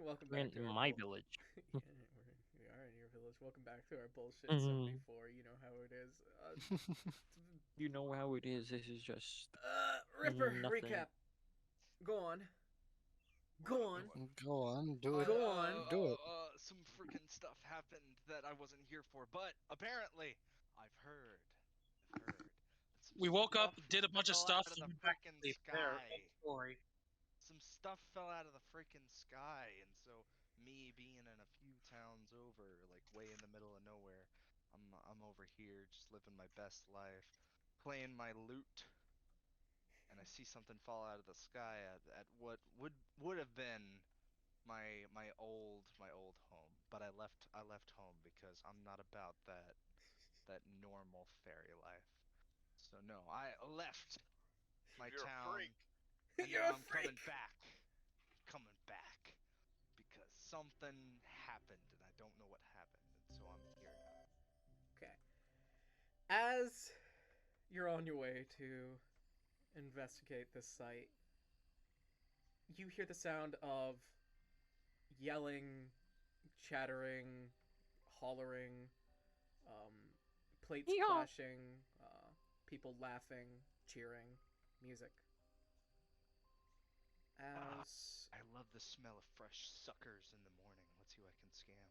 Welcome We're back to in our my village. yeah, we are in your village. Welcome back to our bullshit Mhm. 74. You know how it is. You know how it is. This is just Ripper nothing. recap. Go on. Go on. Go on, do it. Go on. Do it. Some freaking stuff happened that I wasn't here for, but apparently I've heard that some We woke up, stuff did a bunch of fell stuff, out of and the went back to freaking sleep. There, end sky. story. Some stuff fell out of the freaking sky, and so me being in a few towns over, like way in the middle of nowhere, I'm over here just living my best life, playing my lute, and I see something fall out of the sky at what would have been my old home, but I left home because I'm not about that normal fairy life. So no, I left my You're a town, freak. and You're now a I'm coming freak. back. Coming back because something happened and I don't know what happened, and so I'm here now. Okay. As you're on your way to investigate this site, you hear the sound of yelling, chattering, hollering, um, plates Yeehaw! clashing, people laughing, cheering, music. As I love the smell of fresh suckers in the morning. Let's see who I can scam.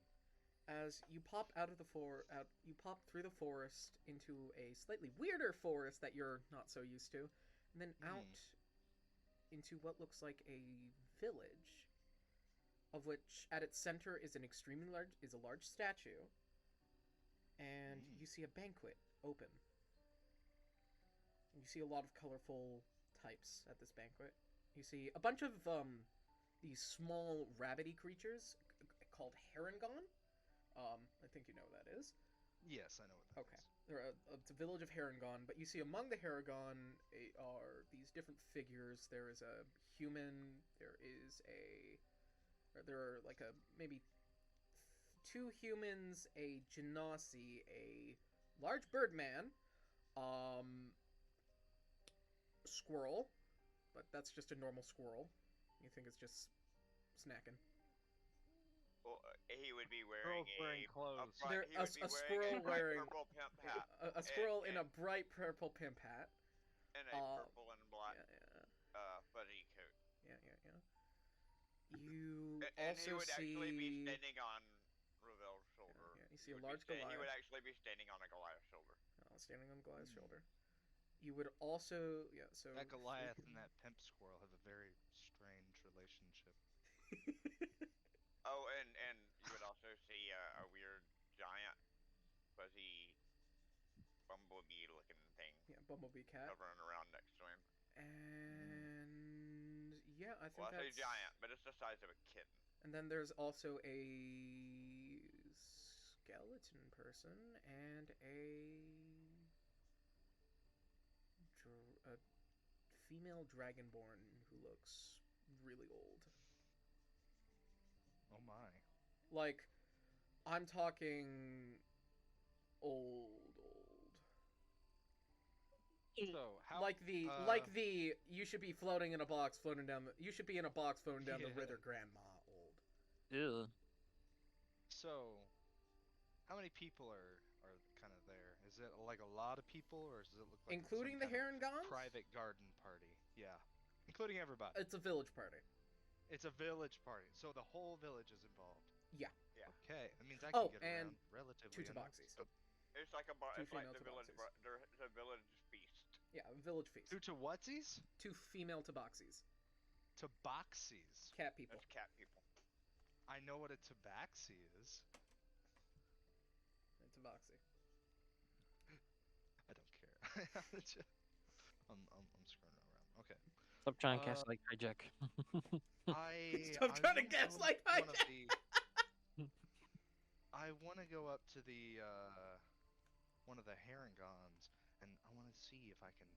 as you pop you pop through the forest into a slightly weirder forest that you're not so used to, and then out into what looks like a village, of which at its center is a large statue, and you see a banquet open. You see a lot of colorful types at this banquet. You see a bunch of these small rabbity creatures called Harengon. I think you know what that is. Yes, I know what that Okay. is. It's a village of Harengon, but you see among the Harengon are these different figures. There is a human. There are like maybe two humans, a genasi, a large bird man, um, squirrel, but that's just a normal squirrel. You think it's just snacking. Well, he would be wearing Wearing clothes. he would be A wearing squirrel a bright wearing purple pimp hat a squirrel in a and bright purple pimp hat. and a purple and black Yeah, fuzzy coat. yeah. You And he also would actually be see. standing on Ravel's shoulder. Yeah, you see a large Goliath. He would actually be standing on a Goliath's shoulder. Standing on Goliath's shoulder. You would also, so That Goliath and that pimp squirrel have a very strange relationship. Oh, and you would also see a weird giant fuzzy bumblebee looking thing Yeah, bumblebee cat. hovering around next to him. And yeah, I think Well, I say that's giant, but it's the size of a kitten. And then there's also a skeleton person and a female dragonborn who looks really old. Oh my. Like, I'm talking old. So how Like the you should be floating in a box floating down the you should be in a box floating down the Yeah. river grandma old. Ew. So how many people are kind of there? Is it like a lot of people, or does it look like Including the some kind of Herongons? private garden party? Yeah, including everybody. It's a village party. It's a village party, so the whole village is involved. Yeah. Yeah. Okay, that means I can get and around relatively. two tabaxis. It's like Two it's like female the village. tabaxis. There's a village feast. Yeah, a village feast. Two to whatsies? Two female tabaxis. Tabaxis. Cat people. That's cat people. I know what a tabaxi is. A tabaxi. I don't care. I'm screwing around. Okay. Stop trying to cast like hijack. Stop trying to gaslight I want to go up to the one of the Herongons, and I want to see if I can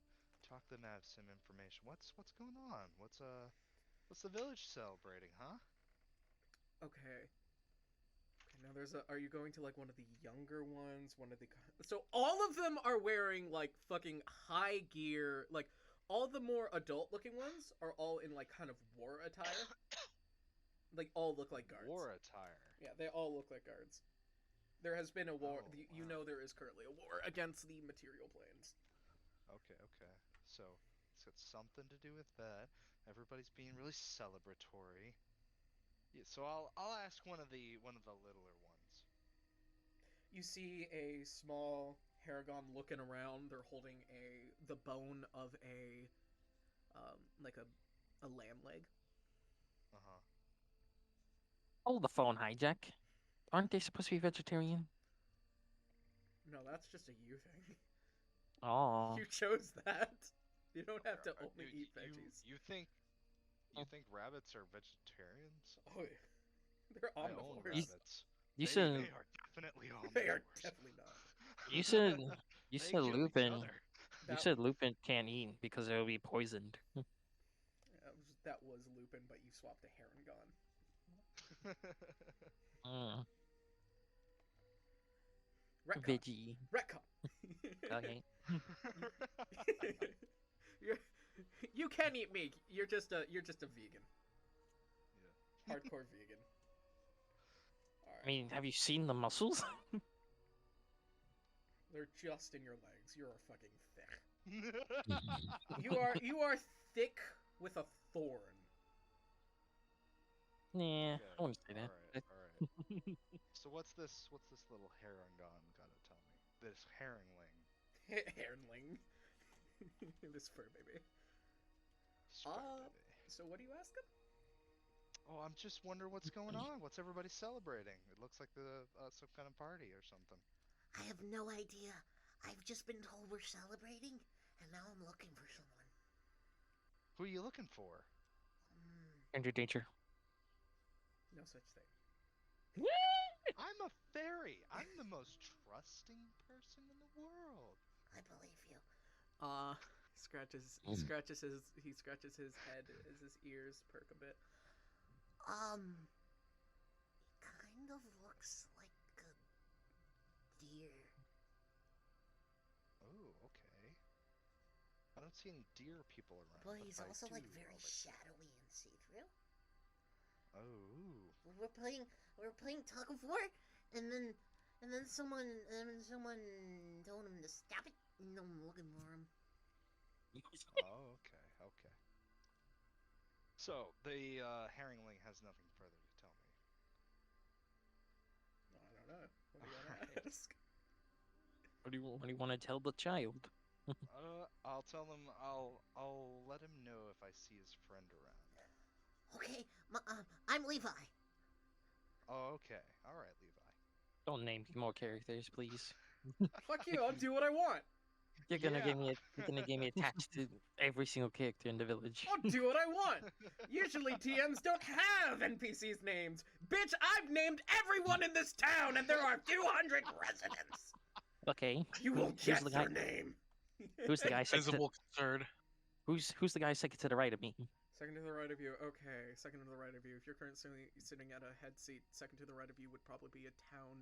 talk them out of some information. What's going on? What's the village celebrating, huh? Okay. Now are you going to like one of the younger ones? So all of them are wearing like fucking high gear. Like all the more adult looking ones are all in like kind of war attire. Like all look like guards. War attire. Yeah, they all look like guards. There has been a war. Oh, You wow. know there is currently a war against the material planes. Okay, okay. So it's got something to do with that. Everybody's being really celebratory. Yeah, so I'll ask one of the littler ones. You see a small Haragon looking around. They're holding the bone of a like a lamb leg. Uh-huh. Hold the phone, hijack. Aren't they supposed to be vegetarian? No, that's just a you thing. Oh. You chose that. You don't have to only Dude, eat veggies. You think rabbits are vegetarians? Oh, yeah. They're I own omnivores. rabbits. You they, said they are definitely omnivores. They are definitely not. you said you They said kill each Lupin. other. You That, said Lupin can't eat because it'll be poisoned. that was Lupin, but you swapped to Heron Mm, Retcon. veggie. Retcon. Okay. You're, you can eat meat. You're just a vegan. Yeah. Hardcore vegan. All right. I mean, have you seen the muscles? They're just in your legs. You're a fucking thick. You are thick with a thorn. Nah, Okay, I wouldn't say that. Alright. So what's this little Herongon gotta tell me? This herringling. Hairnling. This fur baby. Spur baby. So what do you ask him? Oh, I'm just wondering what's going on. What's everybody celebrating? It looks like some kind of party or something. I have no idea. I've just been told we're celebrating, and now I'm looking for someone. Who are you looking for? Stranger danger. No such thing. I'm a fairy. I'm the most trusting person in the world. I believe you. He scratches his head as his ears perk a bit. Kind of looks like a deer. Oh, okay. I don't see any deer people around. But he's if I also like do, very I'll let you shadowy and see-through. know. We're playing tug of war, and then someone told him to stop it, and I'm looking for him. Oh, okay, okay. So the herringling has nothing further to tell me. I don't know. What do you want Alright. to ask? What do you want to tell the child? I'll tell him. I'll let him know if I see his friend around. Okay, I'm Levi. Oh, okay. All right, Levi. Don't name me more characters, please. Fuck you! I'll do what I want. You're gonna Yeah. get me attached to every single character in the village. I'll do what I want. Usually TMs don't have NPCs names. Bitch, I've named everyone in this town, and there are 200 residents. Okay. You will Who's get the their guy- name. Who's the guy second to, Visible concern. who's the guy second to the right of me? Second to the right of you. Okay, second to the right of you. If you're currently sitting at a head seat, second to the right of you would probably be a town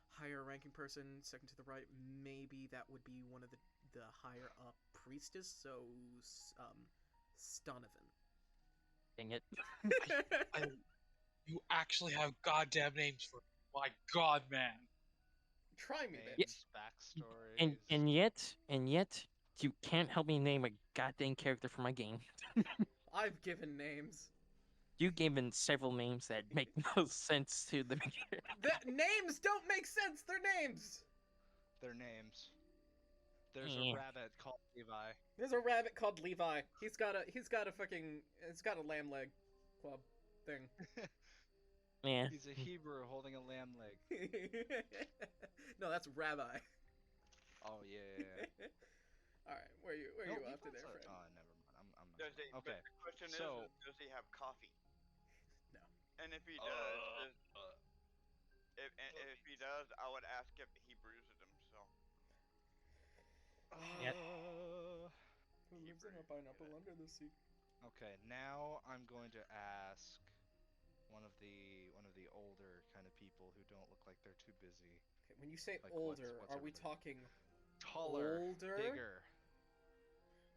higher ranking person. Second to the right, maybe that would be one of the higher up priestess. So, Stonovan. Dang it. You actually have goddamn names for. My God, man. Try me, bitch. Names, backstories. And yet, you can't help me name a goddamn character for my game. I've given names. You gave in several names that make no sense to the beginner. The names don't make sense. They're names. Their names. There's Yeah. a rabbit called Levi. There's a rabbit called Levi. He's got a lamb leg club thing. Yeah. He's a Hebrew holding a lamb leg. No, that's Rabbi. Oh yeah. All right, where you No, off to Levi's there, a- friend? Oh, never mind. I'm not. Does he? Okay. But the question so- is, does he have coffee? No. And if he does, if he does, I would ask if he brews it himself. Yep. Who lives in a pineapple under the sea? Okay, now I'm going to ask one of the older kind of people who don't look like they're too busy. Okay, when you say Like, what's older, are we everybody- talking Taller, older? bigger,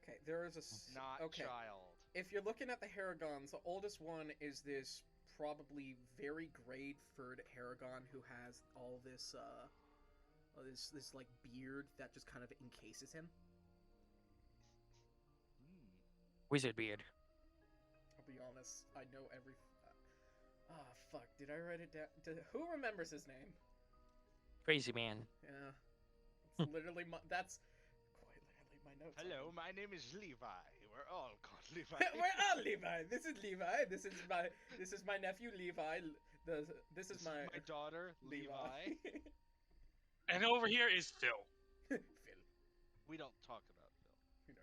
Okay, there is a not okay. child. If you're looking at the Haragons, the oldest one is this probably very grade-furred Aragon who has all this this like beard that just kind of encases him. Wizard beard. I'll be honest, I know every. Fuck! Did I write it down? Who remembers his name? Crazy man. Yeah, it's literally that's quite literally my notes. Hello, my name is Levi. We're all called Levi. We're all Levi. This is Levi. This is my nephew Levi. This is my daughter Levi. And over here is Phil. Phil. We don't talk about Phil.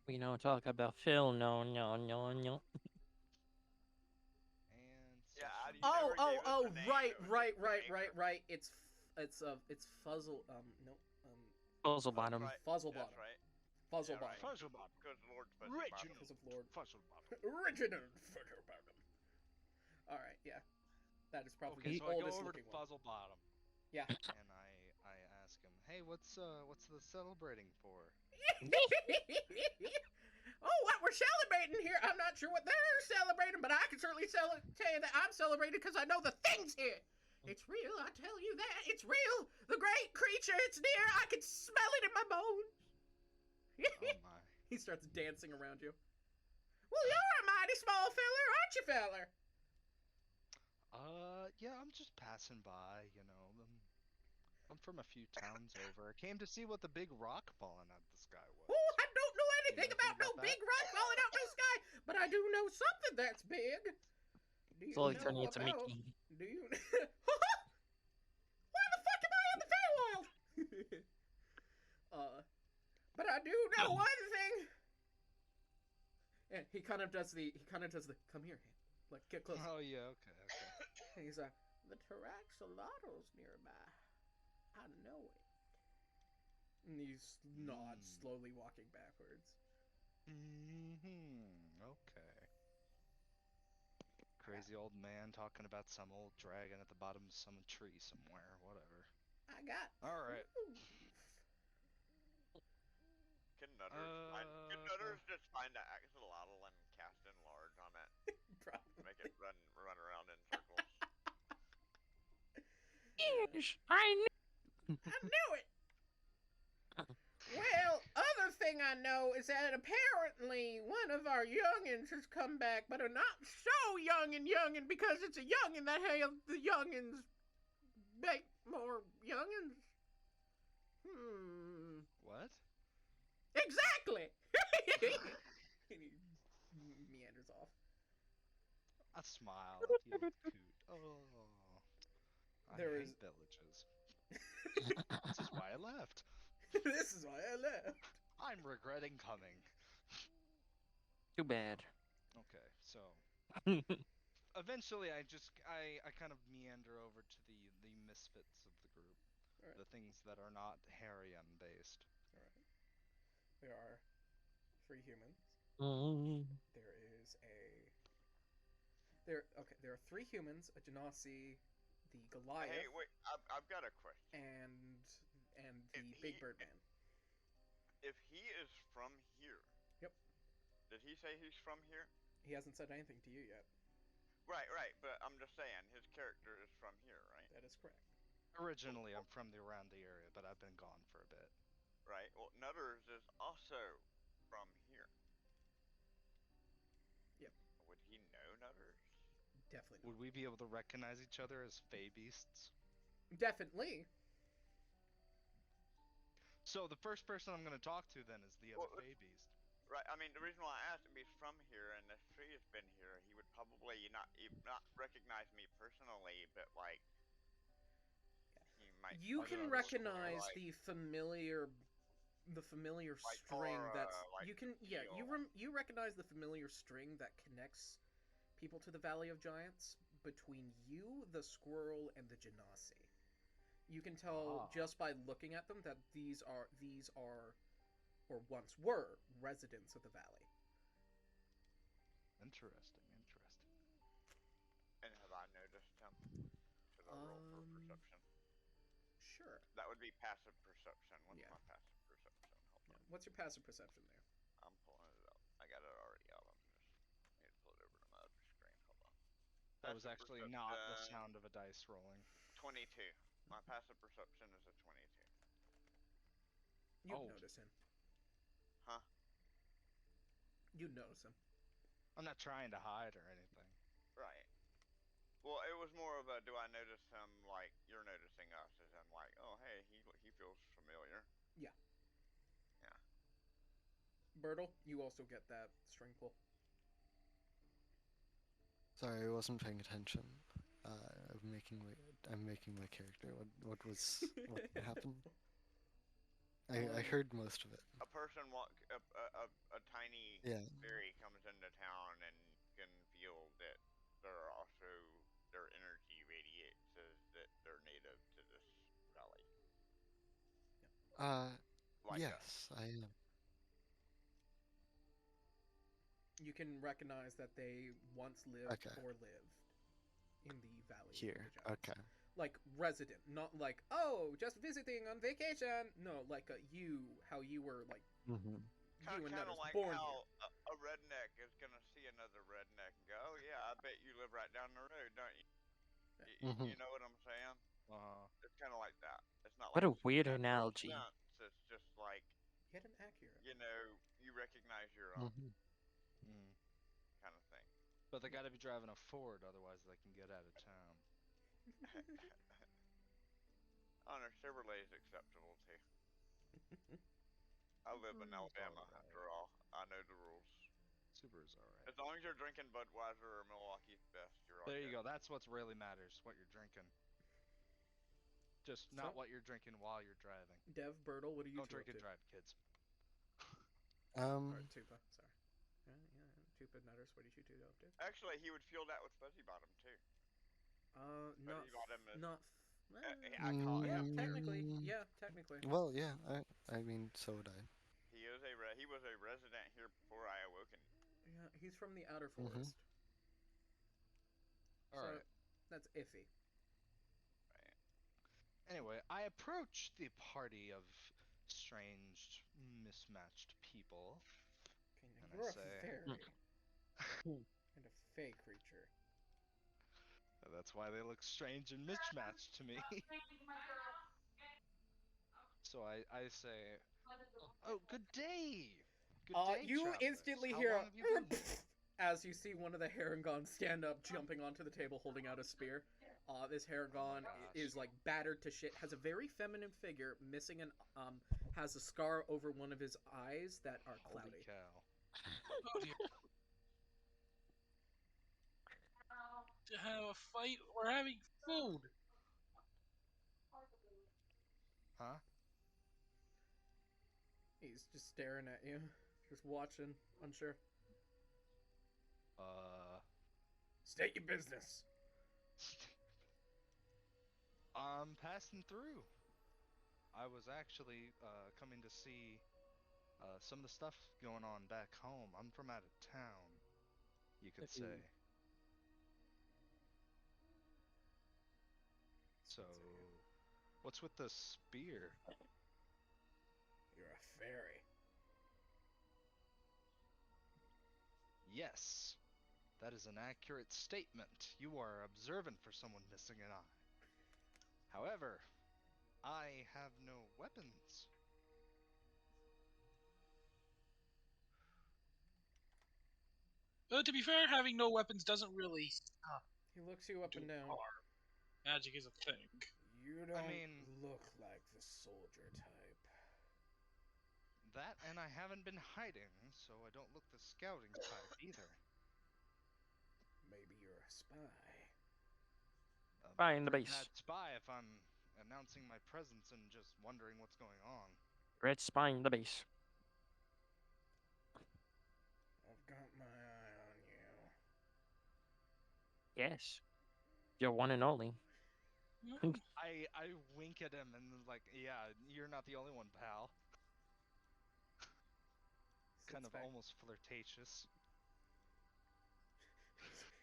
We don't talk about Bruno. We don't talk about Phil. No, no, no, no. And Yeah, session- You never gave us Oh, a name. right, It was right, just right, name. right, right. It's Fuzzle. No. Puzzle bottom. Right. Fuzzlebottom. That's right. Fuzzlebottom. right. Fuzzlebottom. Because Lord Reginald. Because of Lord Fuzzlebottom. Reginald Fuzzlebottom. All right, yeah, that is probably Okay, the so I go oldest over to looking one. Fuzzlebottom. Yeah. And I ask him, hey, what's the celebrating for? Oh, what we're celebrating here? I'm not sure what they're celebrating, but I can certainly tell you that I'm celebrating because I know the thing's here. It's real, I tell you that. It's real. The great creature, it's near. I can smell it in my bones. Oh my. He starts dancing around you. Well, you're a mighty small feller, aren't you, feller? Yeah, I'm just passing by, you know. I'm from a few towns over. I came to see what the big rock falling out of the sky was. Oh, I don't know anything You know about no anything about big rock falling out the sky, but I do know something that's big. Do you Slowly know turning into about- Mickey. Do you? Why the fuck am I in the Feywild? But I do know one thing. And he kind of does the come here, like get close. Oh yeah, okay. And he's like, the Taraxolotl's nearby. I know it. And he's nods, slowly walking backwards. Okay. Crazy old man talking about some old dragon at the bottom of some tree somewhere, whatever. I got. Alright. Can Nutters just find an axolotl and cast enlarge on it? Probably. Make it run around in circles. Yes, I knew. I knew it. Well, other thing I know is that apparently one of our youngins has come back, but a not so youngin because it's a youngin that has the youngins make more youngins. What? Exactly. And he meanders off. I smile. You old coot. Oh. I There hate is- villages. This is why I left. This is why I left. I'm regretting coming. Too bad. Okay, so eventually I kind of meander over to the misfits of the group. Alright. The things that are not Harrian based. There are 3 humans. Mm. There are 3 humans, a Genasi, the Goliath, Hey, wait, I've got a question. and the If Big he- Bird Man. If he is from here. Yep. Did he say he's from here? He hasn't said anything to you yet. Right, but I'm just saying, his character is from here, right? That is correct. Originally I'm from around the area, but I've been gone for a bit. Right, well, Nutters is also from here. Yep. Would he know Nutters? Definitely. Would we be able to recognize each other as Fey beasts? Definitely. So the first person I'm gonna talk to then is the other Well, Fey beast. Right, I mean, the reason why I asked if he's from here and this tree has been here, he would probably not recognize me personally, but like, he might. You I can don't know, recognize like, the familiar Like string aura, that's like you can feel. you recognize the familiar string that connects people to the Valley of Giants between you, the squirrel, and the Genasi. You can tell just by looking at them that these are or once were residents of the valley. Interesting. And have I noticed him? Should I roll for perception? Sure. That would be passive perception. What's Yeah. my passive perception? Hold on. What's your passive perception there? I'm pulling it up. I got it already out. I'm just need to pull it over to my other screen. Hold on. That was Passive actually not the perception, sound of a dice rolling. 22. My passive perception is a 22. You Oh. notice him. Huh? You notice him. I'm not trying to hide or anything. Right. Well, it was more of a, do I notice him like you're noticing us? As in like, oh hey, he feels familiar. Yeah. Yeah. Bertle, you also get that string pull. Sorry, I wasn't paying attention. I'm making my character. What happened? I heard most of it. A person a tiny Yeah. fairy comes into town and can feel that their energy radiates as that they're native to this valley. Like Yes, I am. You can recognize that they once lived Okay. or lived in the valley. of Here. the Giants. Okay. Like resident, not like, oh, just visiting on vacation. No, like how you were like, Mm-hmm. you and kind Nut of is like born how a redneck is gonna see another redneck and go, oh yeah, I bet you live right down the road, don't you? Mhm. You know what I'm saying? It's kind of like that. It's not What like a weird supernatural analogy. sense, it's just like, here. Get an accurate. you know, you recognize your own Mm-hmm. kind of thing. But they gotta be driving a Ford, otherwise they can get out of town. Honor Chevrolet is acceptable too. I live in Alabama, after all. I know the rules. Subaru's alright. As long as you're drinking Budweiser or Milwaukee's Best, you're all There you good. go. That's what really matters. What you're drinking. Just not So- what you're drinking while you're driving. Dev, Bertle, what are you Don't two drink up and to? drive, kids. Or Tupa, sorry. Yeah, Tupa, Nutters, what did you two up to? Actually, he would feel that with Fuzzy Bottom too. Not, Fuzzy Bottom is. not. I caught Yeah, him. technically. Mm. Yeah, technically. Well, yeah. I mean, so would I. He was a resident here before I awoken. Yeah, he's from the outer Mhm. forest. Alright. That's iffy. Anyway, I approach the party of strange, mismatched people. Okay, now And I you're a say- fairy. And a fey creature. That's why they look strange and mismatched to me. So I say, oh, good day! Good day, You travelers. instantly How hear long have you been here?" as you see one of the Harangon stand up, jumping onto the table, holding out a spear. This Harangon gosh. is like battered to shit. Has a very feminine figure, missing an has a scar over one of his eyes that are Holy cloudy. cow. Oh dear. To have a fight, we're having food. Huh? He's just staring at you, just watching, unsure. State your business. I'm passing through. I was actually coming to see some of the stuff going on back home. I'm from out of town, you could say. So, what's with the spear? You're a fairy. Yes, that is an accurate statement. You are observant for someone missing an eye. However, I have no weapons. But to be fair, having no weapons doesn't really stop He looks you up you and down. harm. Magic is a thing. You don't mean- look like the soldier type. That, and I haven't been hiding, so I don't look the scouting type either. Maybe you're a spy. Spy in the Pretty base. bad spy if I'm announcing my presence and just wondering what's going on. Red spy in the base. I've got my eye on you. Yes. You're one and only. I wink at him and like, yeah, you're not the only one, pal. Kind Sits of back. almost flirtatious.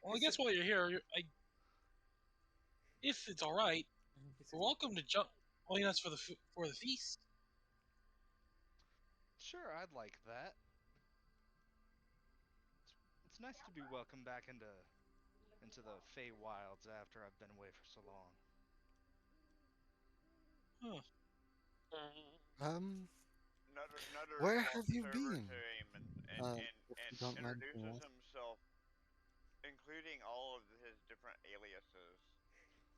Well, I guess while you're here, if it's all right, He sits you're welcome to join us for the feast. Sure, I'd like that. It's nice to be welcomed back into into the Feywilds after I've been away for so long. Nutter Where walks have you over been? to him If you don't mind me introduces asking. himself, including all of his different aliases,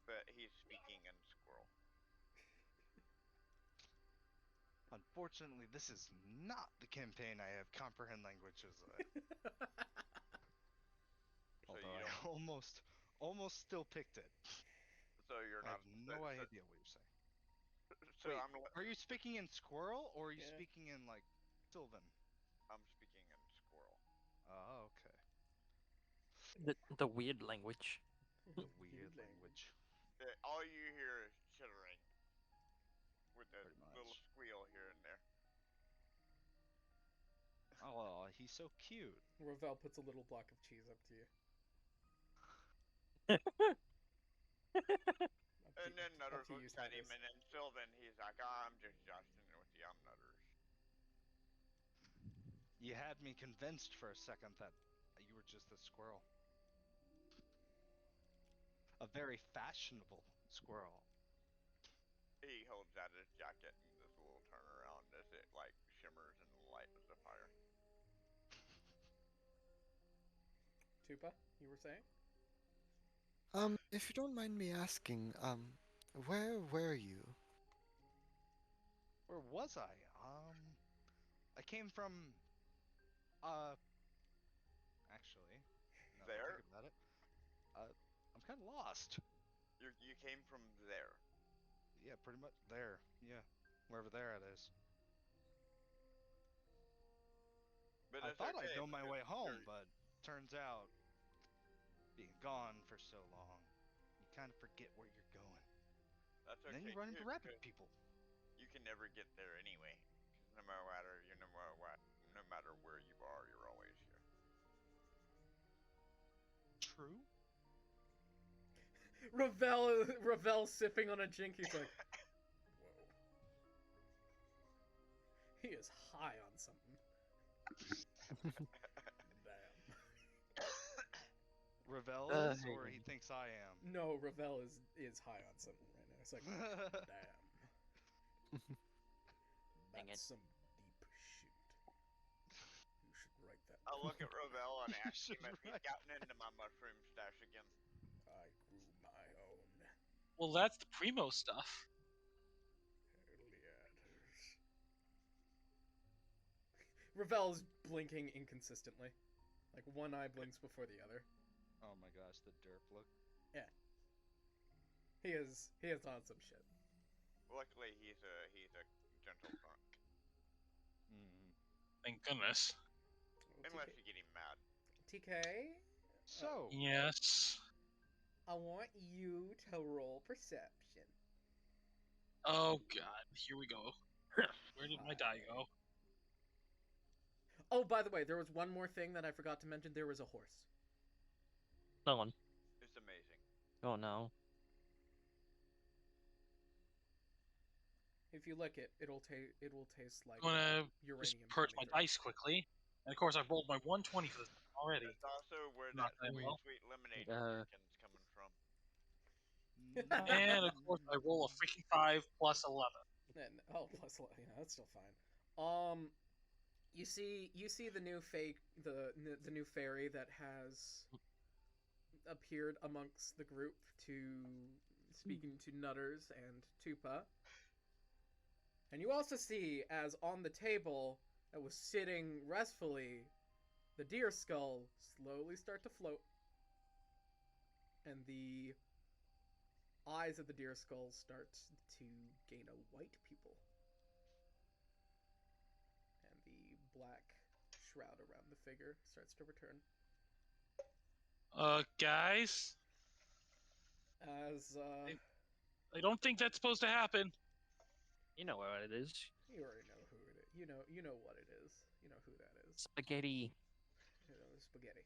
but he's speaking in Squirrel. Unfortunately, this is not the campaign I have comprehend languages in. So Although you I don't, almost still picked it. so you're I not. have no idea what you're saying. So Wait, I'm are you speaking in Squirrel or are you Yeah. speaking in like Sylvan? I'm speaking in Squirrel. Oh, okay. The weird language. The weird language. All you hear is chittering, with a Pretty little much. squeal here and there. Oh, he's so cute. Ravel puts a little block of cheese up to you. And then Nutter up to you, looks at him, Smithers. and then Sylvan, he's like, "Ah, I'm just joshing with the Nutters." You had me convinced for a second that you were just a squirrel. A very fashionable squirrel. He holds out his jacket and this little turnaround as it like shimmers in the light of the fire. Tupa, you were saying? If you don't mind me asking, where were you? Where was I? I came from, actually, now that I There? think about it, I'm kind of lost. You came from there. Yeah, pretty much there. Yeah, wherever there it is. But I it's thought okay, I'd know my because way home, you're- but turns out, being gone for so long, you kind of forget where you're going. that's And okay then you run into too, rabbit because people. you can never get there anyway. 'Cause no matter what, no matter where you are, you're always here. True. Ravel sipping on a drink. He's like, whoa. He is high on something. Damn. Ravel is, or he thinks I am. No, Ravel is high on something right now. It's like, damn. Dang it. That's some deep shit. You should write that. I look at Ravel and You ask him should if he's write- gotten into my mushroom stash again. I grew my own Well, that's the primo stuff. Heliatters. Ravel's blinking inconsistently. Like one eye blinks before the other. Oh my gosh, the derp look. He is on some shit. Luckily, he's a gentle drunk. Mm. Thank goodness. Unless you get him mad. TK, So, Yes. I want you to roll perception. Oh god, here we go. Where did my die go? Oh, by the way, there was one more thing that I forgot to mention. There was a horse. No one. It's amazing. Oh no. If you lick it, it will taste like I'm gonna just uranium. purge my 23. dice quickly. And of course, I rolled my 120 for this already. That's also where Not that that well. sweet lemonade Uh, chicken's coming from. And of course, I roll a freaking 5 plus 11. Oh, plus 11. Yeah, that's still fine. You see the new the new fairy that has appeared amongst the group to speaking to Nutters and Tupa. And you also see, as on the table that was sitting restfully, the deer skull slowly start to float. And the eyes of the deer skull start to gain a white pupil. And the black shroud around the figure starts to return. Guys, As, I don't think that's supposed to happen. You know what it is. you already know who it is. You know what it is. You know who that is. Spaghetti. You know, spaghetti.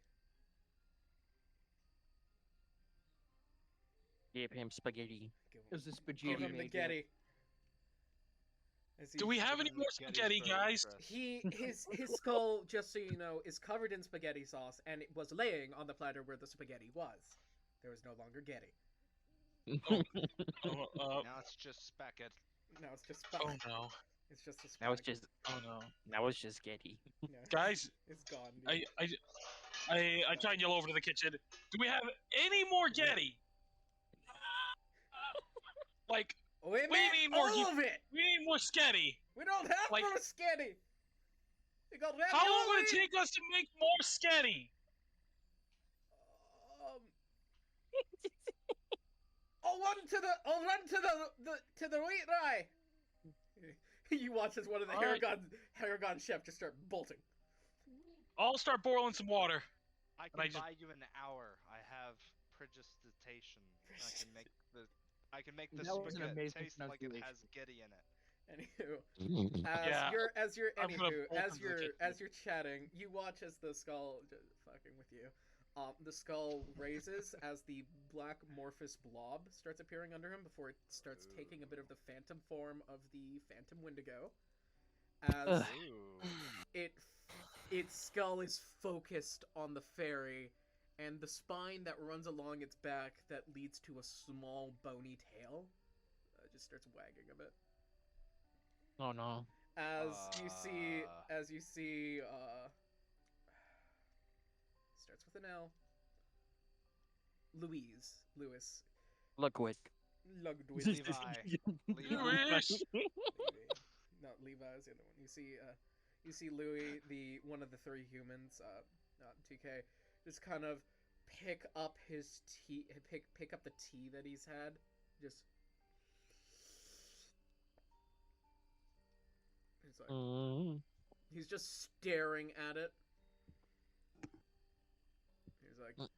Gave him spaghetti. Give It was him, the spaghetti give him the made getty. Do we have any Given more the Getty's spaghetti, very guys? impressed. His skull, just so you know, is covered in spaghetti sauce, and it was laying on the platter where the spaghetti was. There was no longer Getty. Now it's just Speckett. Now it's just Oh Spock. no, It's just a That was Spock. just oh no, that was just Getty. Yeah. guys! It's gone. Dude. I try and yell over to the kitchen. Do we have any more Getty? Like, we we made need more all of it. we need more Sketty. We don't have Like- more Sketty. We got ravioli. How long will it take us to make more Sketty? Um, I'll run to the wheat rye. You watch as one of the Alright. Haragon chef just start bolting. I'll start boiling some water. I And I can just- buy you an hour. I have prestidigitation. I can make the That was an spaghetti amazing taste like it has pronunciation. Getty in it. Anywho, Yeah, I'm gonna bolt as into the kitchen. you're chatting, you watch as the skull fucking with you. The skull raises as the black morphous blob starts appearing under him before it starts taking a bit of the phantom form of the Phantom Wendigo. As Ugh. Ooh. its skull is focused on the fairy, and the spine that runs along its back that leads to a small bony tail just starts wagging a bit. Oh no. As you see starts with an L. Louis. Ludwig. Ludwig. Levi. Louis. No, Levi is the other one. You see Louis, the one of the three humans, TK, just kind of pick up his tea, pick up the tea that he's had, just. He's like, Mm. he's just staring at it. He's like, no.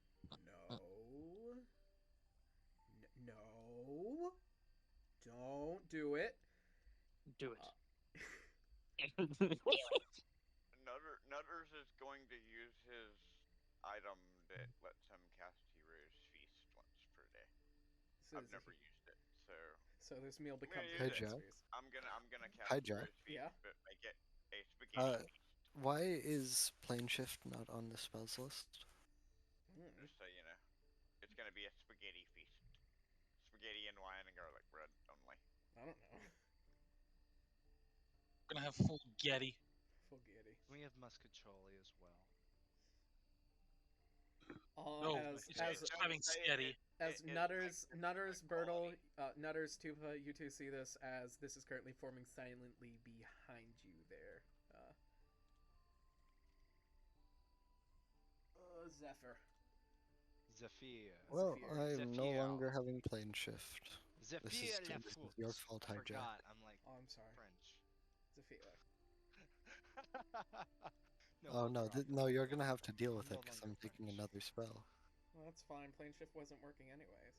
No. Don't do it. Do it. Nutters is going to use his item that lets him cast Hero's Feast once per day. So, I've never used it, so this meal becomes Hey, a Jack. feast. I'm gonna cast Hi, Jack. Hero's Feast, Yeah. but make it a spaghetti feast, Why is Plane Shift not on the spells list? Mm. just so you know. It's gonna be a spaghetti feast. Spaghetti and wine and garlic bread only. I don't know. Gonna have full Getty. Spaghetti. We have muscatoli as well. No, As it's having Sketty. as It- Nutters, like, Nutters, high Bertle, quality. Nutters, Tupa, you two see this as this is currently forming silently behind you there. Zephyr. Zephyr. Well, Zephyr. I'm no Zephyr. longer having Plane Shift. Zephyr This is la your Foot. fault, I Hijack. forgot. I'm like Oh, I'm sorry. French. Zephyr. Oh no, problem. no, you're gonna have to deal with No it because longer I'm taking French. another spell. Well, that's fine. Plane shift wasn't working anyways.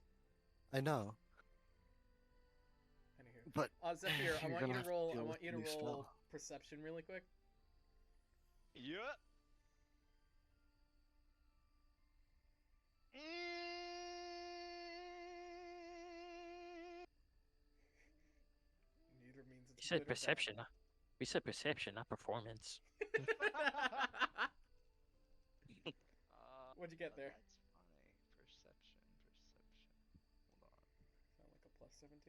I know, Anywho. but Zephyr, I you're want you gonna to have to roll. I deal want with you the to new roll spell. perception really quick. Yeah. Neither means it's You said good or bad. perception. We said perception, not performance. What'd you get there? That's funny. Perception. Hold on. Sound like a plus 17?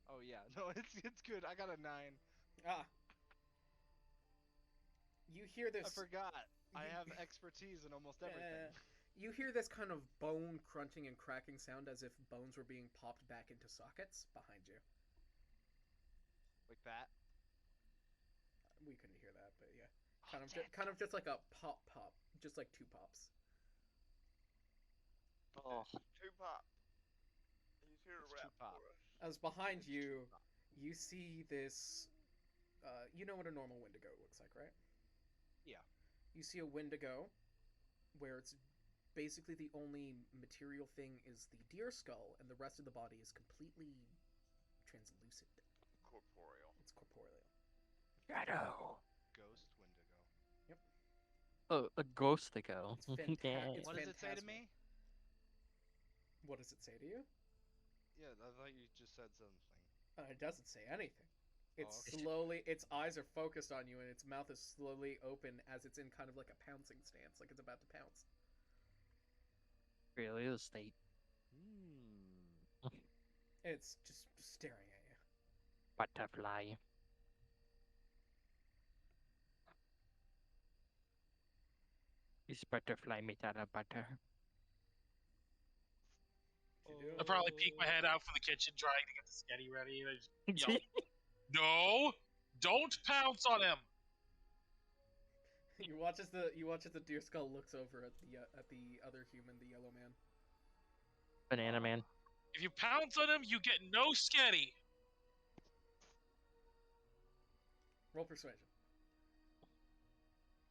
Oh yeah, no, it's good. I got a 9. Ah. You hear I this. forgot. I you- have expertise in almost everything. You hear this kind of bone crunching and cracking sound as if bones were being popped back into sockets behind you. Like that. We couldn't hear that, but yeah. Kind of just like a pop, just like 2 pops. Oh. Tupac. He's here to It's rap Tupac. for us. As behind you, you see this. You know what a normal Wendigo looks like, right? Yeah. You see a Wendigo, where it's basically the only material thing is the deer skull, and the rest of the body is completely translucent. Corporeal. It's corporeal. Shadow. Ghost Wendigo. Oh, a ghost to go. It's fanta- Yeah. it's What does it say to phantasmal. me? What does it say to you? Yeah, I thought you just said something. It doesn't say anything. It's okay. slowly, its eyes are focused on you, and its mouth is slowly open as it's in kind of like a pouncing stance, like it's about to pounce. Real estate. It's just staring at you. Butterfly. Is butterfly made out of butter? What you do? I probably peek my head out from the kitchen trying to get the sketty ready. And I just yell, "No! Don't pounce on him!" You watch as the deer skull looks over at the other human, the yellow man. Banana man. If you pounce on him, you get no sketty. Roll persuasion.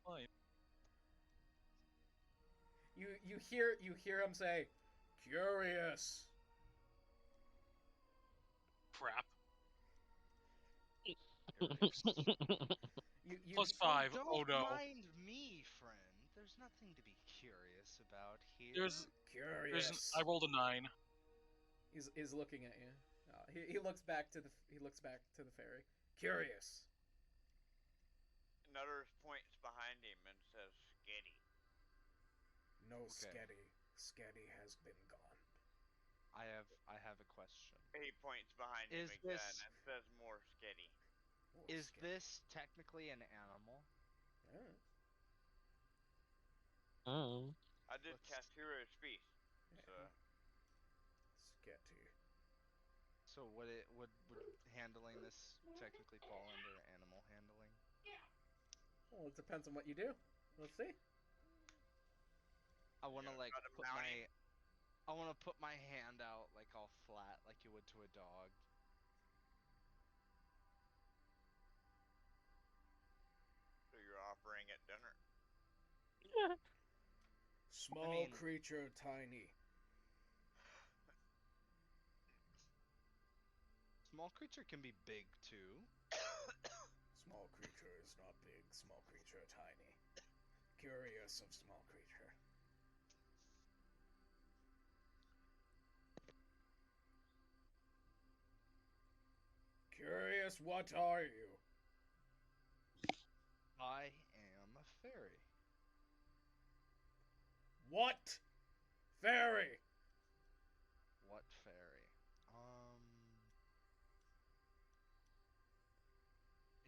Fine. You hear him say, "Curious." Crap. You Plus 5. Don't Oh no. mind me, friend. There's nothing to be curious about here. curious. I rolled a 9. He's looking at you. He looks back to the fairy. Curious. Nutter points behind him and says, "Skitty." No Okay. sketty. Sketty has been gone. I have a question. He points behind him Is again this- and says, "More skitty." More Is sketty. this technically an animal? Yeah. Oh. I did Let's- cast Hero's Feast. So, Sketty. So would handling this technically fall under animal handling? Well, it depends on what you do. Let's see. I want to Yeah, like got a put mountie. I want to put my hand out like all flat, like you would to a dog. so you're offering it dinner. Small mean- creature, tiny. Small creature can be big too. Small creature is not big. Small creature, tiny. Curious of small creature. Curious, what are you? I am a fairy. What? Fairy! What fairy?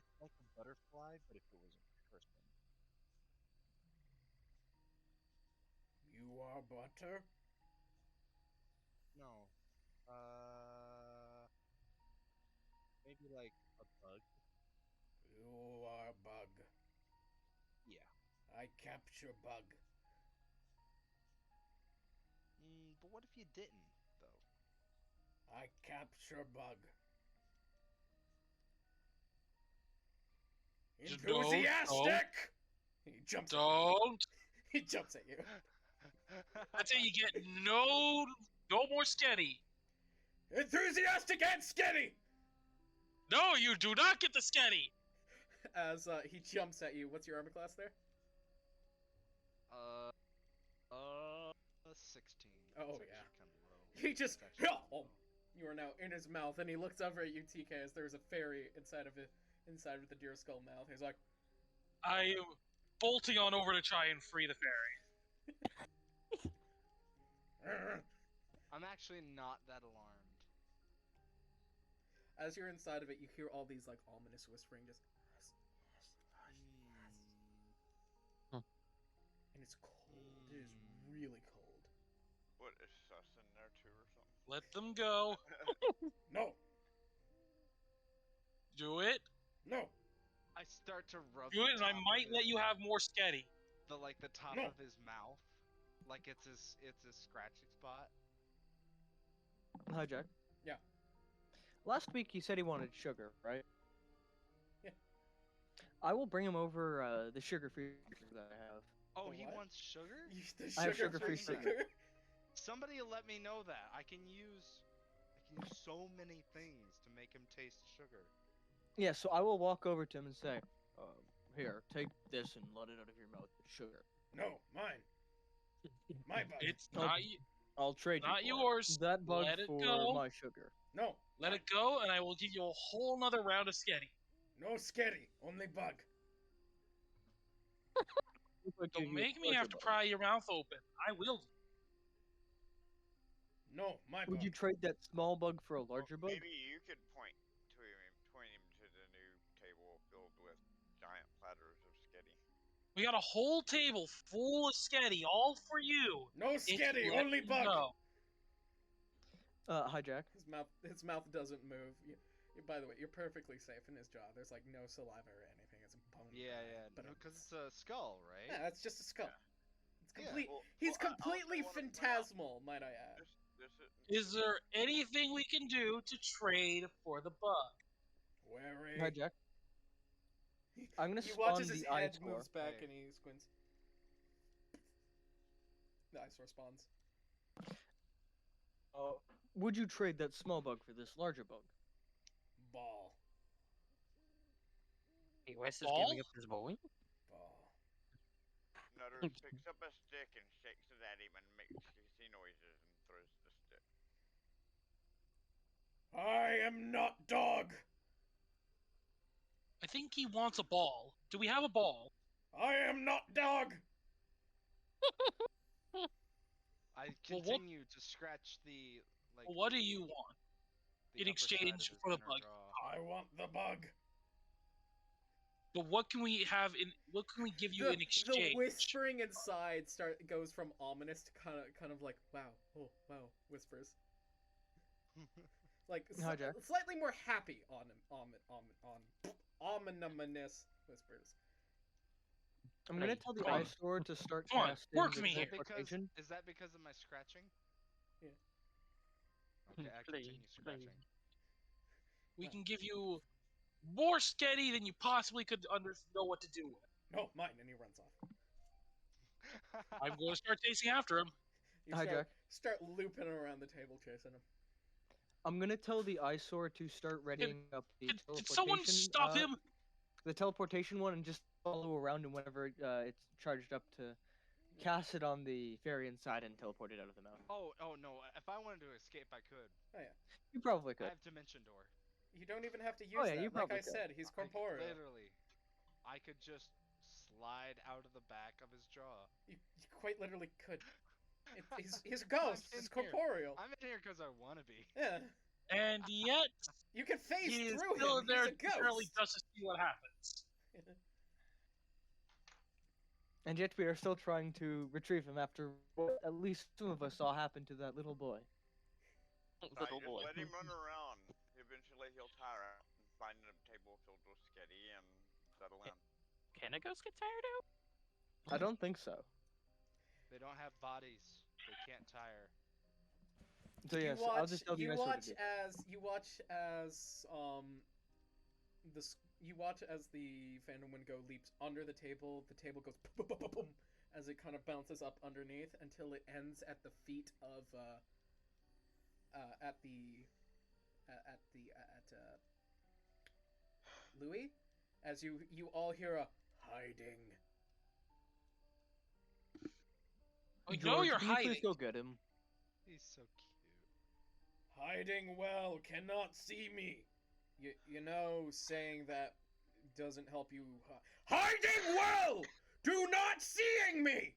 It's like a butterfly, but if it was a person. You are butter? No. Maybe like a bug. You are bug. Yeah. I capture bug. But what if you didn't, though? I capture bug. Just don't. Enthusiastic! He jumps at you. Don't. He jumps at you. That's how you get no more sketty. Enthusiastic and skinny! No, you do not get the sketty. As he jumps at you. What's your armor class there? 16. Oh, It's yeah. actually kinda low. He just. It's actually Oh, you are now in his mouth, and he looks over at you, TK, as there's a fairy inside of the deer skull mouth. He's like, I am bolting on over to try and free the fairy. "Arr." I'm actually not that alarmed. As you're inside of it, you hear all these like ominous whispering, just. And it's cold. It is really cold. What, is sus in there too or something? Let them go. No, Do it. no, I start to rub. Do the it, and I top of might let his- you have more sketty. the top No. of his mouth, like it's his scratchy spot. Hi, Jack. Yeah. Last week he said he wanted sugar, right? Yeah. I will bring him over the sugar-free sugar that I have. Oh, The he what? wants sugar? the I have sugar-free sugar-free sugar. Somebody let me know that. I can use so many things to make him taste sugar. Yeah, so I will walk over to him and say, "Here, take this and let it out of your mouth. It's sugar. No, mine. My bug. It's Oh. not. I'll trade you Not for it. yours. That bug Let it for go. my sugar." No. Let mine. it go, and I will give you a whole nother round of sketty. No sketty. Only bug. If I give Don't you make me sugar have to bug. pry your mouth open. I will. No, my Would you bug. trade that small bug for a larger bug? Maybe you could point him to the new table filled with giant platters of sketty. We got a whole table full of sketty, all for you. No if you sketty, let only me bug. go. Hi, Jack. His mouth doesn't move. By the way, you're perfectly safe in his jaw. There's like no saliva or anything. It's a bone. Yeah, dry, yeah. But Because it's a skull, right? yeah, it's just a skull. It's Yeah. complete. Well, He's well, I also completely wanna point out- phantasmal, might I add. Is there anything we can do to trade for the bug? Wary. Hi, Jack. I'm gonna He spawn watches his the head eyesore. moves back Hey. and he squints. The eyesore spawns. Would you trade that small bug for this larger bug? Ball. Hey, Wes is Ball? giving up his bowling? Ball. Nutters picks up a stick and shakes it at him and makes hissy noises and throws the stick. I am not dog. I think he wants a ball. Do we have a ball? I am not dog. I Well, what- continue to scratch the like. What do you want? the in upper side of exchange his for the inner bug? jaw. I want the bug. But what can we have in? What can we give you in The exchange? whispering inside goes from ominous to kind of like wow, oh wow, whispers. Like Hi, Jack. slightly more happy ominous whispers. I'm gonna Right. tell the Come on. eyesore to start Come on, casting work the me here. teleportation. Is that because of my scratching? Yeah. Okay, I continue scratching. We can give you more sketty than you possibly could know what to do with. No, mine, and he runs off. I'm going to start chasing after him. You Hi, start, Jack. start looping around the table chasing him. I'm gonna tell the eyesore to start readying up the Can teleportation. someone stop him? The teleportation one, and just follow around, and whenever it's charged up, to cast it on the fairy inside and teleport it out of the mouth. Oh no! If I wanted to escape, I could. You probably I could. have dimension door. You don't even have to use Oh, yeah, that. you Like probably I could. said, he's I could corporeal. literally, I could just slide out of the back of his jaw. You quite literally could. He's a ghost. in He's here. corporeal. I'm in here because I want to be. Yeah. And yet, You can phase he is through still him. there He's a ghost. apparently just to see what happens. And yet we are still trying to retrieve him after what at least some of us saw happen to that little boy. Little just boy. let him run around. Eventually he'll tire out and find a table filled with sketty and settle in. Can a ghost get tired out? I don't think so. They don't have bodies. They can't tire. So yes, I'll just tell the eyesore to do. You watch as the Phantom Wingo leaps under the table. The table goes boom, boom, boom, boom, as it kind of bounces up underneath until it ends at the feet of Louis. As you all hear a hiding. We know George, you're can you hiding. Please go get him. He's so cute. Hiding well, cannot see me. You know, saying that doesn't help you. Hiding well, do not seeing me.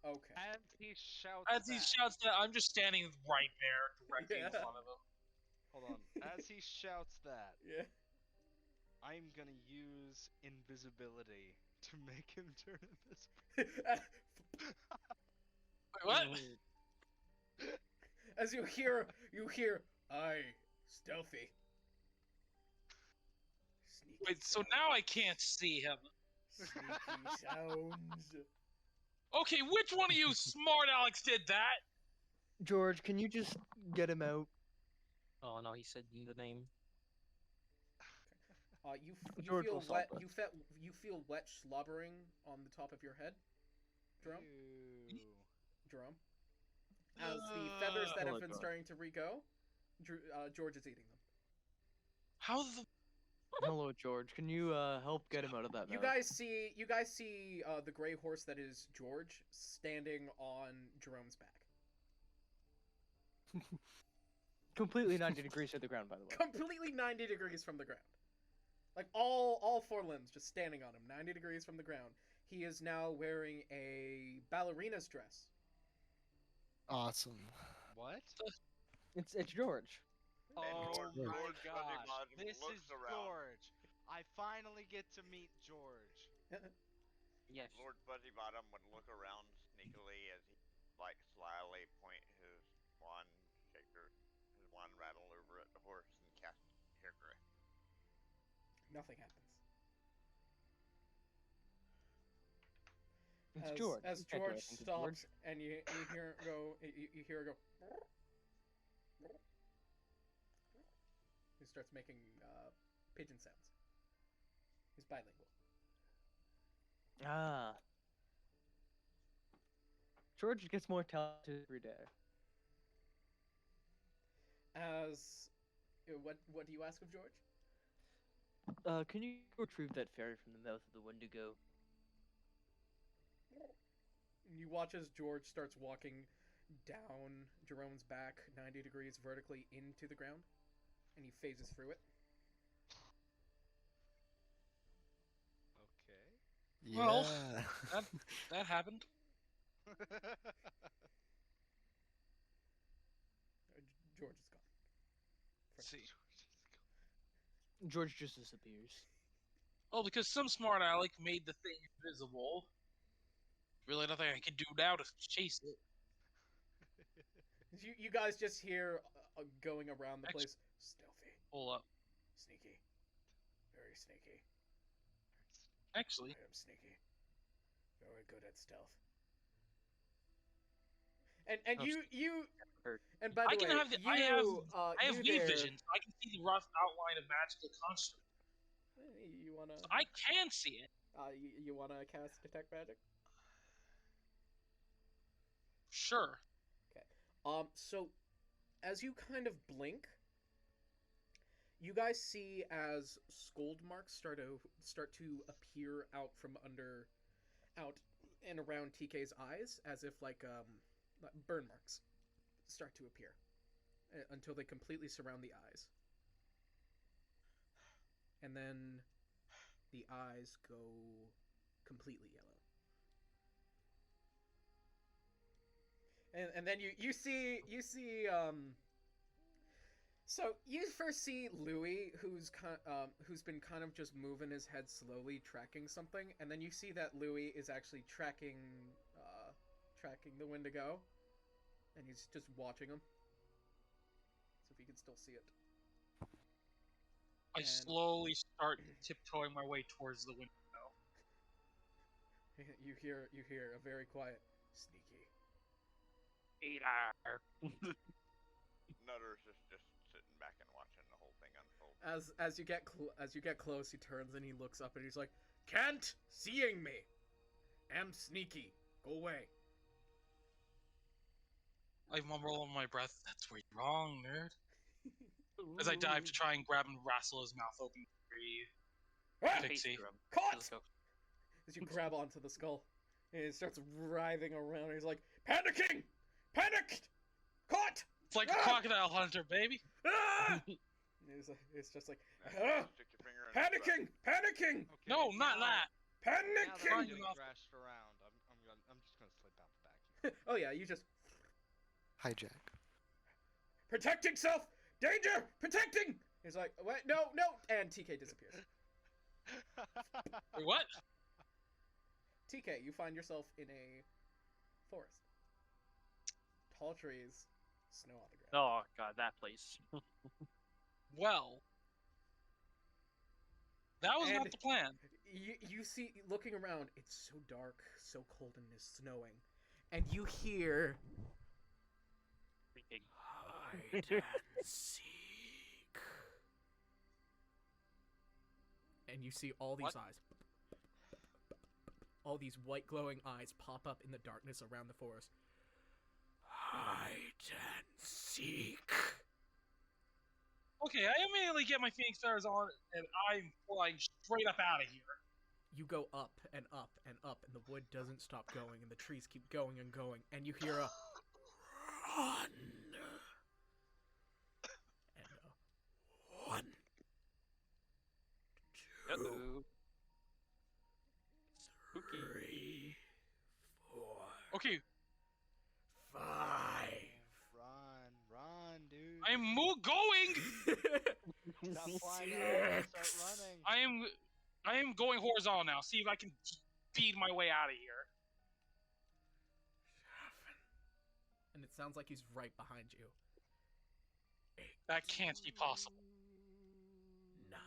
Okay. As he shouts. As he shouts that, I'm just standing right there, directly in Yeah. front of him. Hold on. As he shouts that, Yeah. I'm gonna use invisibility to make him turn invisible. Wait, what? As you hear, I stealthy. Sneaky Wait, so sounds. now I can't see him. Sneaky sounds. Okay, which one of you smart Alex did that? George, can you just get him out? Oh no, he said the name. You George feel will solve wet. this. You feel wet slobbering on the top of your head, Jerome. Ew. Jerome. As the feathers that Hello, have been George. starting to re-go, George is eating them. How the? Hello, George. Can you help get him out of that You mouth? guys see the gray horse that is George standing on Jerome's back. Completely 90 degrees to the ground, by the way. Completely 90 degrees from the ground. Like all four limbs just standing on him, 90 degrees from the ground. He is now wearing a ballerina's dress. Awesome. What? It's George. Oh George- my George Fuzzy god. Bottom This is looks around. George. I finally get to meet George. Yes. Lord Fuzzy Bottom would look around sneakily as he, like, slyly point his wand shaker, his wand rattle over at the horse and cast Hair Grip. Nothing happens. It's George. As You can't do George anything to stops George. and you hear it go, you hear it go. He starts making pigeon sounds. He's bilingual. Ah. George gets more talented every day. As what do you ask of George? Can you retrieve that fairy from the mouth of the Wendigo? You watch as George starts walking down Jerome's back 90 degrees vertically into the ground, and he phases through it. Okay. Well, Yeah. That happened. George is gone. Let's see. George just disappears. Oh, because some smart aleck made the thing invisible. Really nothing I can do now to chase it. You guys just hear going around the Ex- place. Stealthy, Hold up. sneaky, very sneaky. Actually, I am sneaky, very good at stealth. And Oh, you Heard. and by the I can way, have the- you, I have you weave there- vision, so I can see the rough outline of magical construct. You wanna I can see it. you wanna cast detect magic? Sure. So as you kind of blink, you guys see as scold marks start to appear out and around TK's eyes, as if like burn marks start to appear until they completely surround the eyes, and then the eyes go completely yellow. And then you see so you first see Louis, who's been kind of just moving his head slowly, tracking something, and then you see that Louis is actually tracking the Wendigo, and he's just watching him. So if you can still see it. I And- slowly start tiptoeing my way towards the window. You hear a very quiet sneaky. Peter. Nutter's just sitting back and watching the whole thing unfold. As you get close, he turns and he looks up and he's like, "Can't seeing me. Am sneaky. Go away." I mumble under my breath, "That's where you're wrong, nerd." As I dive to try and grab and wrestle his mouth open to breathe. Ah! Pixie. Caught! Let's go. As you grab onto the skull, and it starts writhing around. And he's like, "Panicking! Panicked! Caught! It's like a Ah! crocodile hunter, baby. Ah!" It's just like, "Ah! Stick your finger in his butt. Panicking! Panicking! Okay, No, not now- that. Now that I'm Panicking!" getting Enough. thrashed around, I'm just gonna slip out the back. Oh yeah, you just Hijack. protecting self. Danger! Protecting! He's like, "What? No, no!" And TK disappears. Wait, what? TK, you find yourself in a forest. Tall trees, snow on the ground. Oh god, that place. Well, that was not And- the plan. You see, looking around, it's so dark, so cold, and it's snowing. And you hear... Freaking. Hide and seek. And you see all these What? eyes. All these white glowing eyes pop up in the darkness around the forest. Hide and seek. Okay, I immediately get my Phoenix Stars on, and I'm flying straight up out of here. You go up and up and up, and the wood doesn't stop going, and the trees keep going and going, and you hear a run and a 1, 2, Uh-oh. Spooky. 3, 4, Okay, 5. Run. I'm going. Stop flying around and start running. I am going horizontal now. See if I can feed my way out of here. And it sounds like he's right behind you. That can't be possible. 9.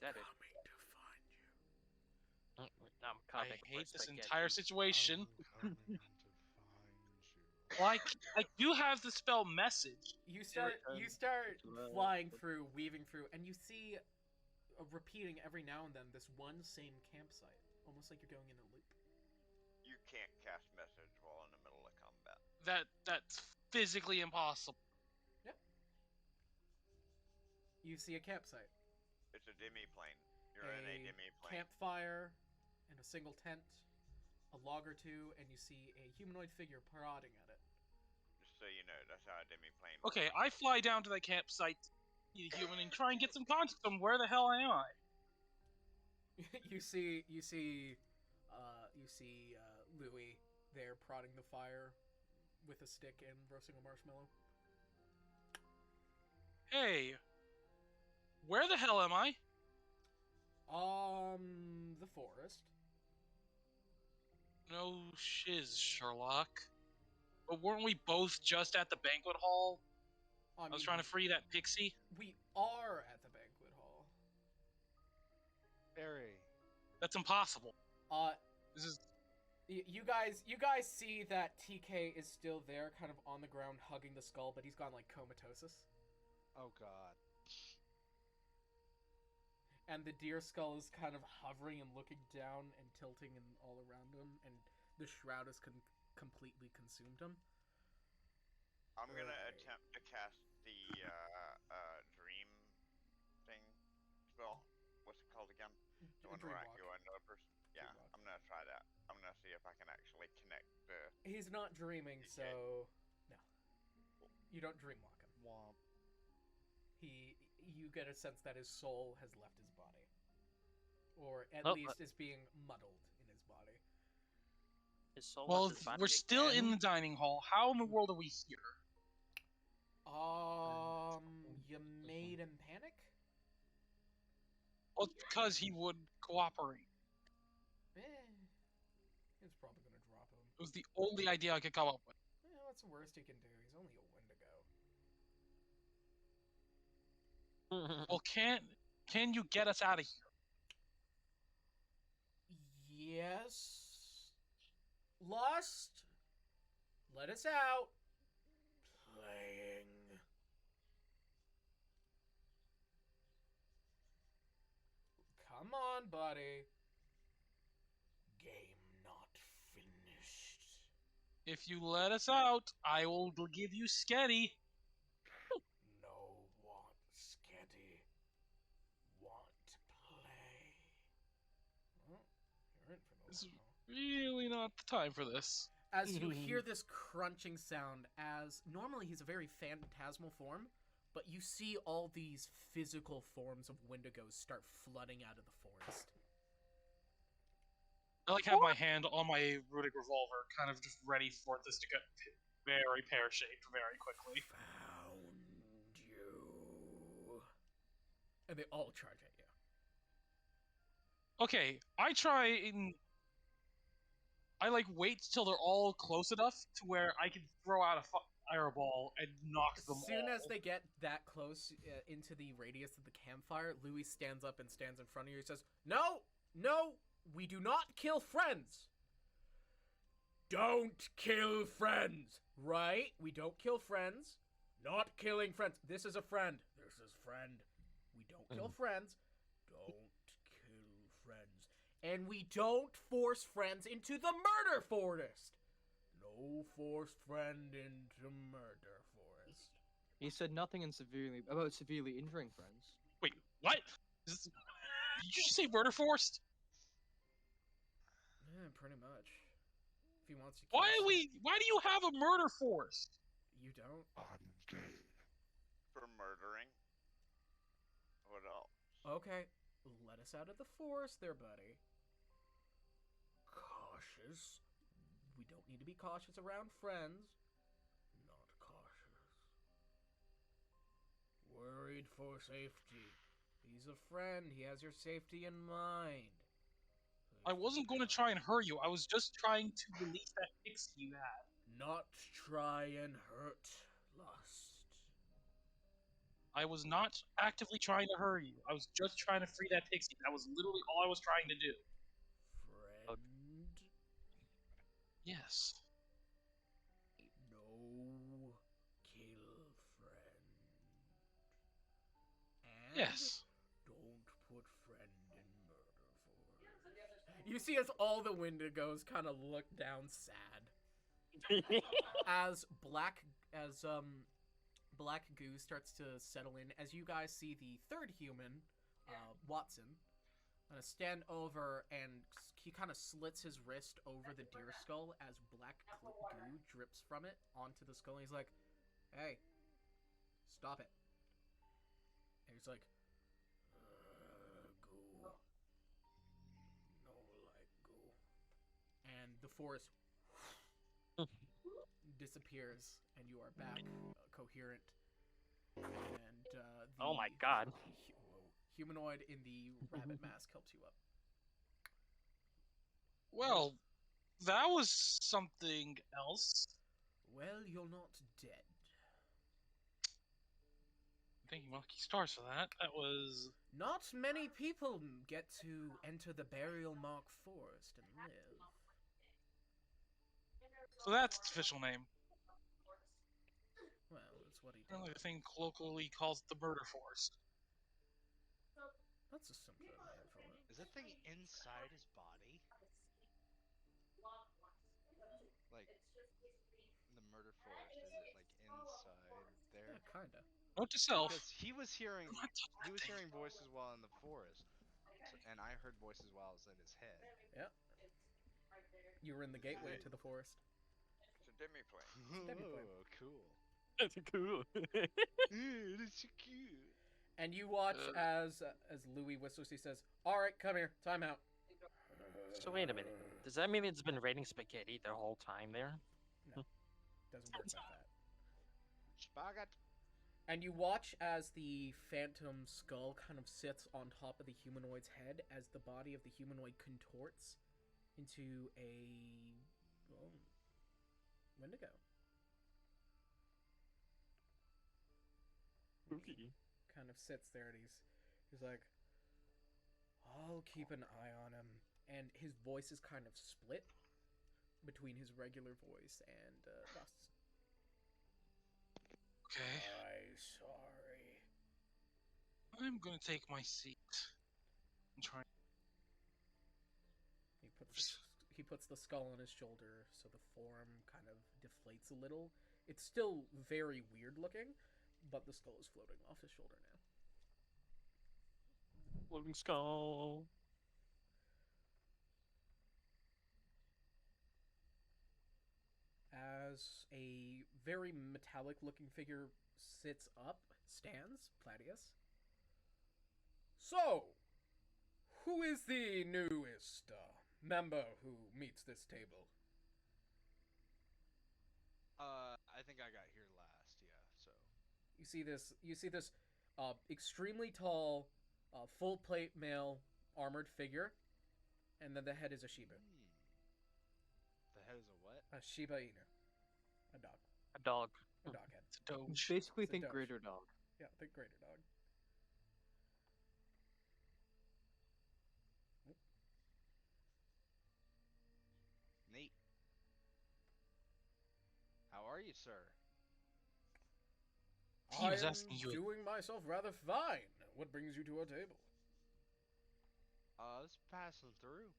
that it? Coming to find you. I'm I coming. hate this spaghetti. entire situation. I'm coming to find you. Well, I do have the spell message. You start flying through, weaving through, and you see repeating every now and then this one same campsite, almost like you're going in a loop. You can't cast message while in the middle of combat. That's physically impossible. Yep. You see a campsite. It's a demi-plane. You're in a demi-plane. Campfire and a single tent, a log or two, and you see a humanoid figure prodding at it. Just so you know, that's how a demi-plane works. Okay, I fly down to that campsite, eat a human, and try and get some context on where the hell am I. you see Louis there prodding the fire with a stick and roasting a marshmallow. Hey, where the hell am I? The forest. No shiz, Sherlock. But weren't we both just at the banquet hall? I was trying to free that pixie. We are at the banquet hall. Barry. That's impossible. This is... You guys see that TK is still there, kind of on the ground, hugging the skull, but he's gone like comatosis. Oh god. And the deer skull is kind of hovering and looking down and tilting and all around him, and the shroud has completely consumed him. I'm gonna attempt to cast the dream thing spell. What's it called again? The one where Dreamwalk. you are another person. Yeah, Dreamwalk. I'm gonna try that. I'm gonna see if I can actually connect the. He's not dreaming, so no. You don't dreamwalk him. Womp. You get a sense that his soul has left his body, or at Oh, least is being muddled in his body. His soul Well, left his body we're still again? in the dining hall. How in the world are we here? You made him panic? Well, it's because he would cooperate. He's probably gonna drop him. It was the only idea I could come up with. What's the worst he can do? He's only a Wendigo. Well, can you get us out of here? Yes. Lust, let us out. Playing. Come on, buddy. Game not finished. If you let us out, I will give you Sketty. No want sketty. Want play. Well, you're in for the This is while. really not the time for this. As you hear this crunching sound, as normally he's a very phantasmal form, but you see all these physical forms of Wendigos start flooding out of the forest. I like have my hand on my Rudic revolver, kind of just ready for this to get very pear-shaped very quickly. Found you. And they all charge at you. Okay, I try and I wait till they're all close enough to where I can throw out a fireball and knock them As soon all. as they get that close into the radius of the campfire, Louis stands up and stands in front of you and says, No! No! We do not kill friends! Don't kill friends! Right? We don't kill friends. Not killing friends. This is a friend. This is friend. We don't kill friends. Don't kill friends. And we don't force friends into the murder forest. No forced friend into murder forest. He said nothing about severely injuring friends. Wait, what? Did you just say murder forced? Yeah, pretty much. If he wants to kill Why some- do you have a murder force? You don't? For murdering. What else? Okay. Let us out of the forest there, buddy. Cautious. We don't need to be cautious around friends. Not cautious for safety. He's a friend. He has your safety in mind. I wasn't going to try and hurt you. I was just trying to release that pixie you had. Not try and hurt Lust. I was not actively trying to hurt you. I was just trying to free that pixie. That was literally all I was trying to do. Friend? Yes. No kill friend. And Yes. don't put friend in murder force. You see as all the Wendigos kind of look down sad. As Black Goo starts to settle in, as you guys see the third human, Watson, stand over, and he kind of slits his wrist over the deer skull as black goo drips from it onto the skull. And he's like, "Hey, stop it!" And he's like, "Goo, no like goo," and the forest disappears, and you are back coherent. And Oh my god. Humanoid in the rabbit mask helps you up. Well, that was something else. Well, you're not dead. Thank you, Lucky Stars, for that. That was... Not many people get to enter the Burial Mark Forest and live. So that's its official name. Well, that's what he did. Apparently the thing colloquially calls it the Murder Forest. That's a simpler name for it. Is that thing inside his body? Like the murder forest? Is it like inside there? Yeah, kinda. Note to self. Because he was hearing Do not touch that thing. voices while in the forest, and I heard voices while I was in his head. Yeah. You were in the gateway to the forest. It's a demi plane. Demi-plane. Oh, cool. That's cool. That's so cute. And you watch as Louis whistles. He says, "All right, come here. Time out." So wait a minute. Does that mean it's been raining spaghetti the whole time there? Doesn't work like that. Spagat. And you watch as the phantom skull kind of sits on top of the humanoid's head as the body of the humanoid contorts into a Wendigo. Spooky. Kind of sits there, and he's like, "I'll keep an eye on him." And his voice is kind of split between his regular voice and Rust's. Okay. I'm sorry. I'm gonna take my seat. I'm trying. He puts the skull on his shoulder, so the form kind of deflates a little. It's still very weird looking, but the skull is floating off his shoulder now. Floating skull. As a very metallic looking figure stands, Platius. "So, who is the newest member who meets this table?" I think I got here last, yeah, so. You see this extremely tall, full plate male armored figure, and then the head is a Shiba. The head is a what? A Shiba Inu. A dog. A dog. A dog head. It's a doge. Basically, It's a think doge. greater dog. Yeah, the greater dog. Neat. How are you, sir? He was I'm asking you. doing myself rather fine. What brings you to our table? Just passing through.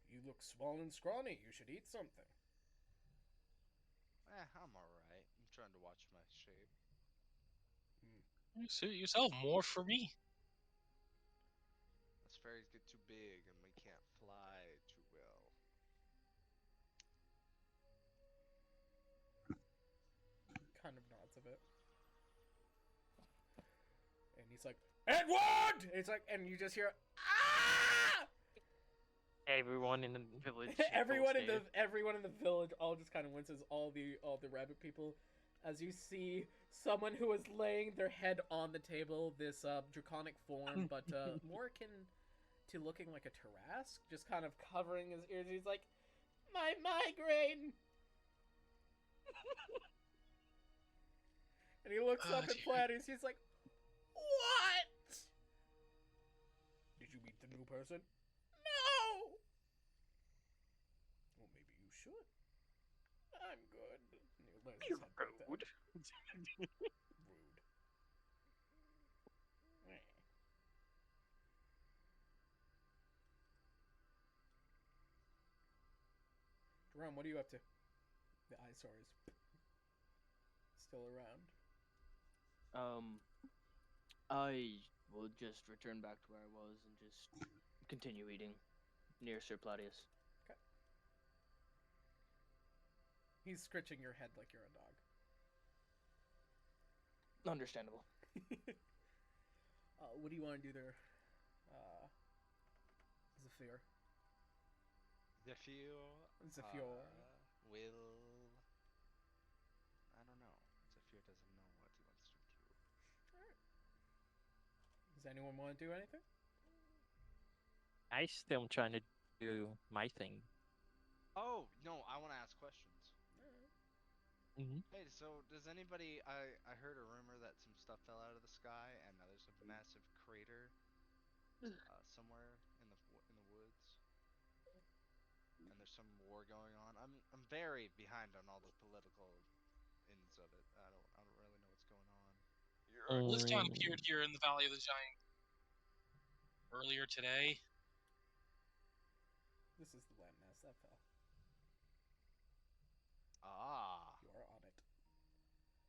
You look small and scrawny. You should eat something. I'm alright. I'm trying to watch my shape. You suit yourself more for me. Us fairies get too big and we can't fly too well. Kind of nods a bit. And he's like, "Edward!" It's like, and you just hear, "Ah!" Everyone in the village. everyone in the village all just kind of winces. All the rabbit people, as you see someone who is laying their head on the table, this draconic form, but more akin to looking like a Tarrasque, just kind of covering his ears. He's like, my migraine! And he looks up at Platyus, he's like, what? Did you meet the new person? No! Well, maybe you should. I'm good. And he lays his head back down. Rude. Rude. Meh. Jerome, what are you up to? The eyesore is still around. I will just return back to where I was and just continue eating near Sir Platius. He's scratching your head like you're a dog. Understandable. What do you want to do there, Zephyr? Zephyr. Zephyr. Will. I don't know. Zephyr doesn't know what he wants to do. Alright. Does anyone want to do anything? I still am trying to do my thing. Oh no, I want to ask questions. Mm-hmm. Hey, so does anybody? I heard a rumor that some stuff fell out of the sky, and there's a massive crater somewhere in the woods, and there's some war going on. I'm very behind on all the political ins of it. I don't really know what's going on. You're BlizzCon appeared here in the Valley of the Giant earlier today. This is the landmass that fell. Ah, You are on it.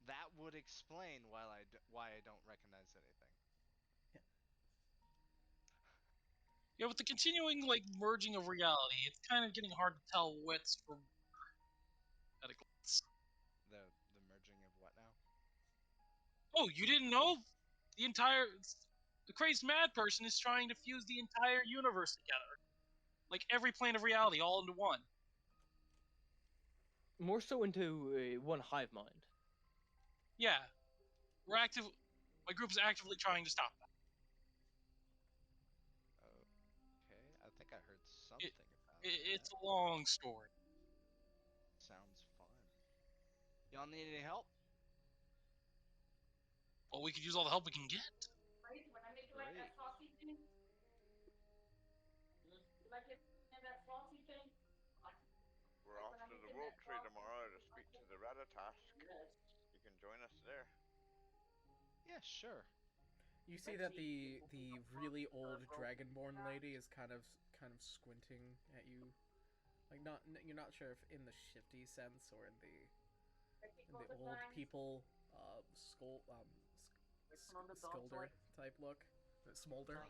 that would explain why I don't recognize anything. Yeah, with the continuing merging of reality, it's kind of getting hard to tell what's from at a glance. The merging of what now? Oh, you didn't know? The crazed mad person is trying to fuse the entire universe together, like every plane of reality, all into one. More so into one hive mind. Yeah, my group is actively trying to stop that. Okay, I think I heard something about It's that. a long story. Sounds fun. Y'all need any help? Well, we could use all the help we can get. Great. We're off to the World Tree tomorrow to speak to the Ratatask. You can join us there. Yeah, sure. You see that the really old Dragonborn lady is kind of squinting at you, like you're not sure if in the shifty sense or in the old people scolder type look, smolder.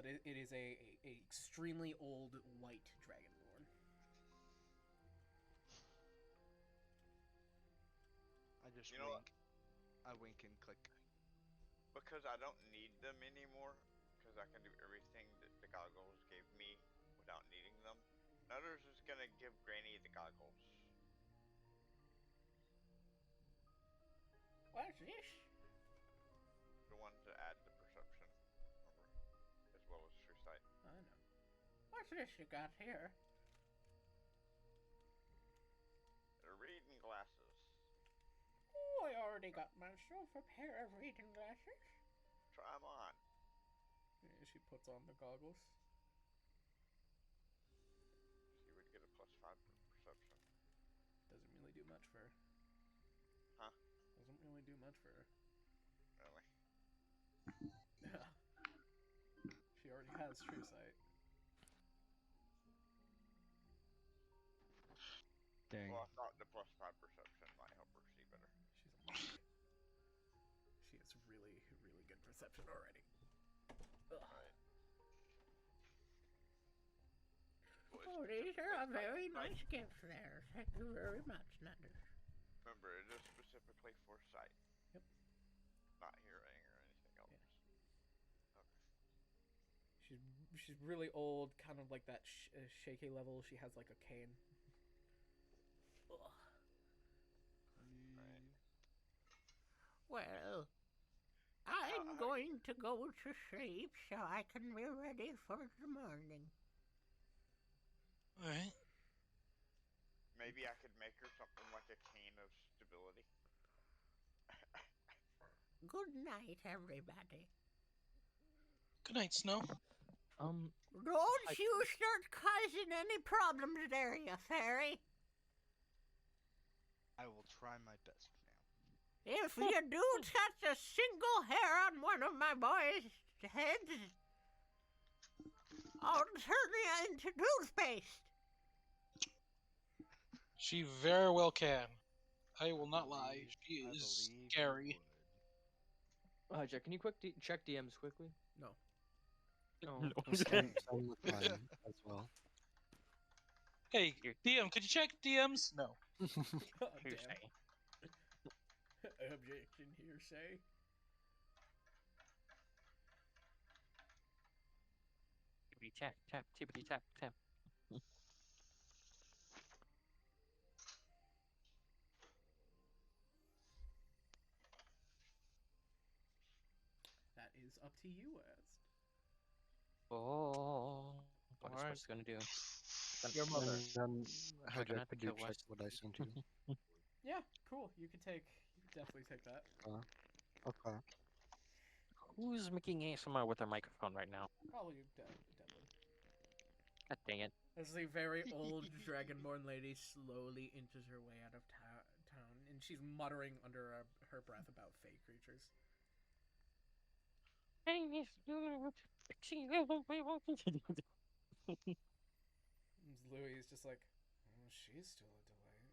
It is a extremely old white Dragonborn. I just You know wink. I wink and click. Because I don't need them anymore, because I can do everything that the goggles gave me without needing them. Nutters is gonna give Granny the goggles. What's this? The one to add the perception, remember, as well as true sight. I know. What's this you got here? They're reading glasses. Oh, I already got myself a pair of reading glasses. Try them on. Yeah, she puts on the goggles. She would get a +5 perception. Doesn't really do much for her. Huh? Doesn't really do much for her. Really? Yeah. She already has true sight. Dang. Well, I thought the +5 perception might help her see better. She's a monk. She has really, really good perception already. Ugh. Right. Oh, these are a very nice gift there. Thank you very much, Nutters. Remember, it is specifically for sight. Yep. Not hearing or anything else. Okay. She's really old, kind of like that shaky level. She has like a cane. Ugh. Well, I'm how- going to go to sleep so I can be ready for the morning. Alright. Maybe I could make her something like a cane of stability. Good night, everybody. Good night, Snow. Don't I- you start causing any problems there, you fairy. I will try my best, ma'am. If you do touch a single hair on one of my boys' heads, I'll turn you into toothpaste. She very well can. I will not lie. She I is believe you scary. would. Jack, can you check DMs quickly? No. Oh. Same with mine as well. Hey, DM, could you check DMs? No. God damn. Hearsay. Objection, hearsay. Tippity tap tap tippity tap tap. That is up to you, Ast. Oh, what is Alright. what's gonna do? Your mother. And then We're gonna Hijack, have to could you kill check West. what I sent you? Yeah, cool. You could definitely take that. Okay. Who's making ASMR with their microphone right now? Probably Devlin. God dang it. As a very old dragonborn lady slowly inches her way out of town, and she's muttering under her breath about fey creatures. And Louis is just like, oh, she's still a delight.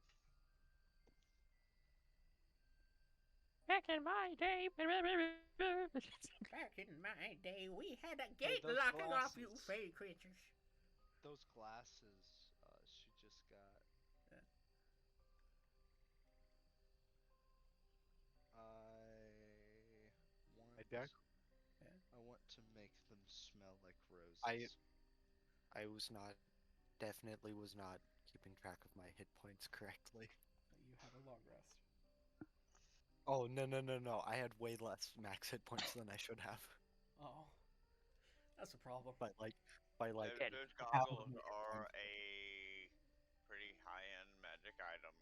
Back in my day. Back in my day, we had a Hey, gate those locking off you glasses. fey creatures. Those glasses she just got. Yeah. Jack? I want to make them smell like roses. I definitely was not keeping track of my hit points correctly. You have a long rest. Oh, no. I had way less max hit points than I should have. Oh, that's a problem. By like Ed, Those half goggles of them. are a pretty high-end magic item.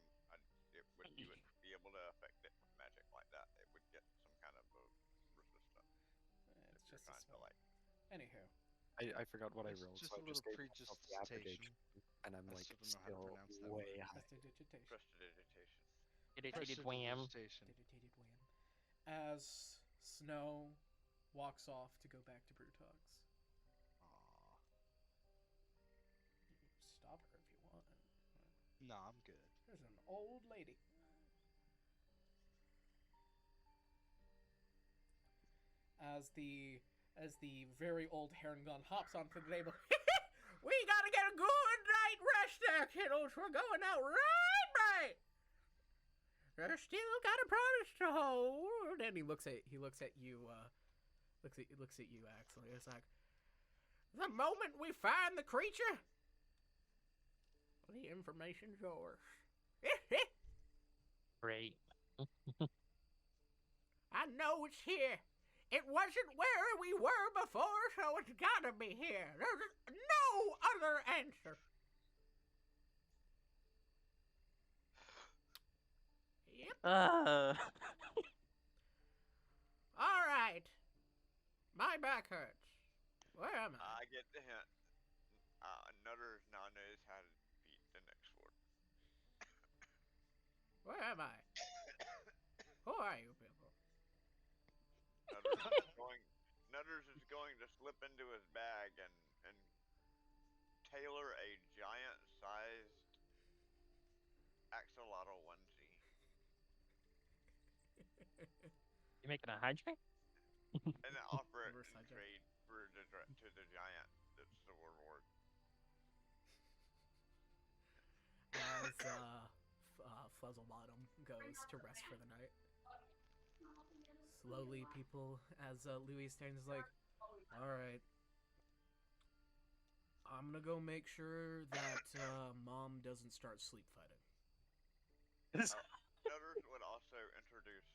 You would be able to affect it with magic like that. It would get some kind of a resistance. It's You're just a trying to spell. like. Anywho, I forgot what I It's rolled, just so a I just little gave myself the average, prestidigitation. and I'm I like still don't know how to still pronounce that way word. high. prestidigitation. Prestidigitation. Irritated wham. Prestidigitation. Dedicated wham. As Snow walks off to go back to Brewtogs. Aw. Stop her if you want. No, I'm good. There's an old lady. As the very old Herringon hops onto the table. We gotta get a good night rest there, kiddos. We're going out right. There's still got a promise to hold. And he looks at you, looks at you, Axel. It's like, the moment we find the creature, the information's yours. Great. I know it's here. It wasn't where we were before, so it's gotta be here. There's no other answer. Yep. All right. My back hurts. Where am I? I get the hint. Nutters now knows how to beat the next fort. Where am I? Who are you people? Nutters is going to slip into his bag and tailor a giant-sized axolotl onesie. You making a hijack? And offer it Reverse in hijack. trade for to the giant. That's the reward. As Fuzzlebottom goes to rest for the night. Slowly, people, as Louis stands like, alright, I'm gonna go make sure that Mom doesn't start sleep fighting. Nutters would also introduce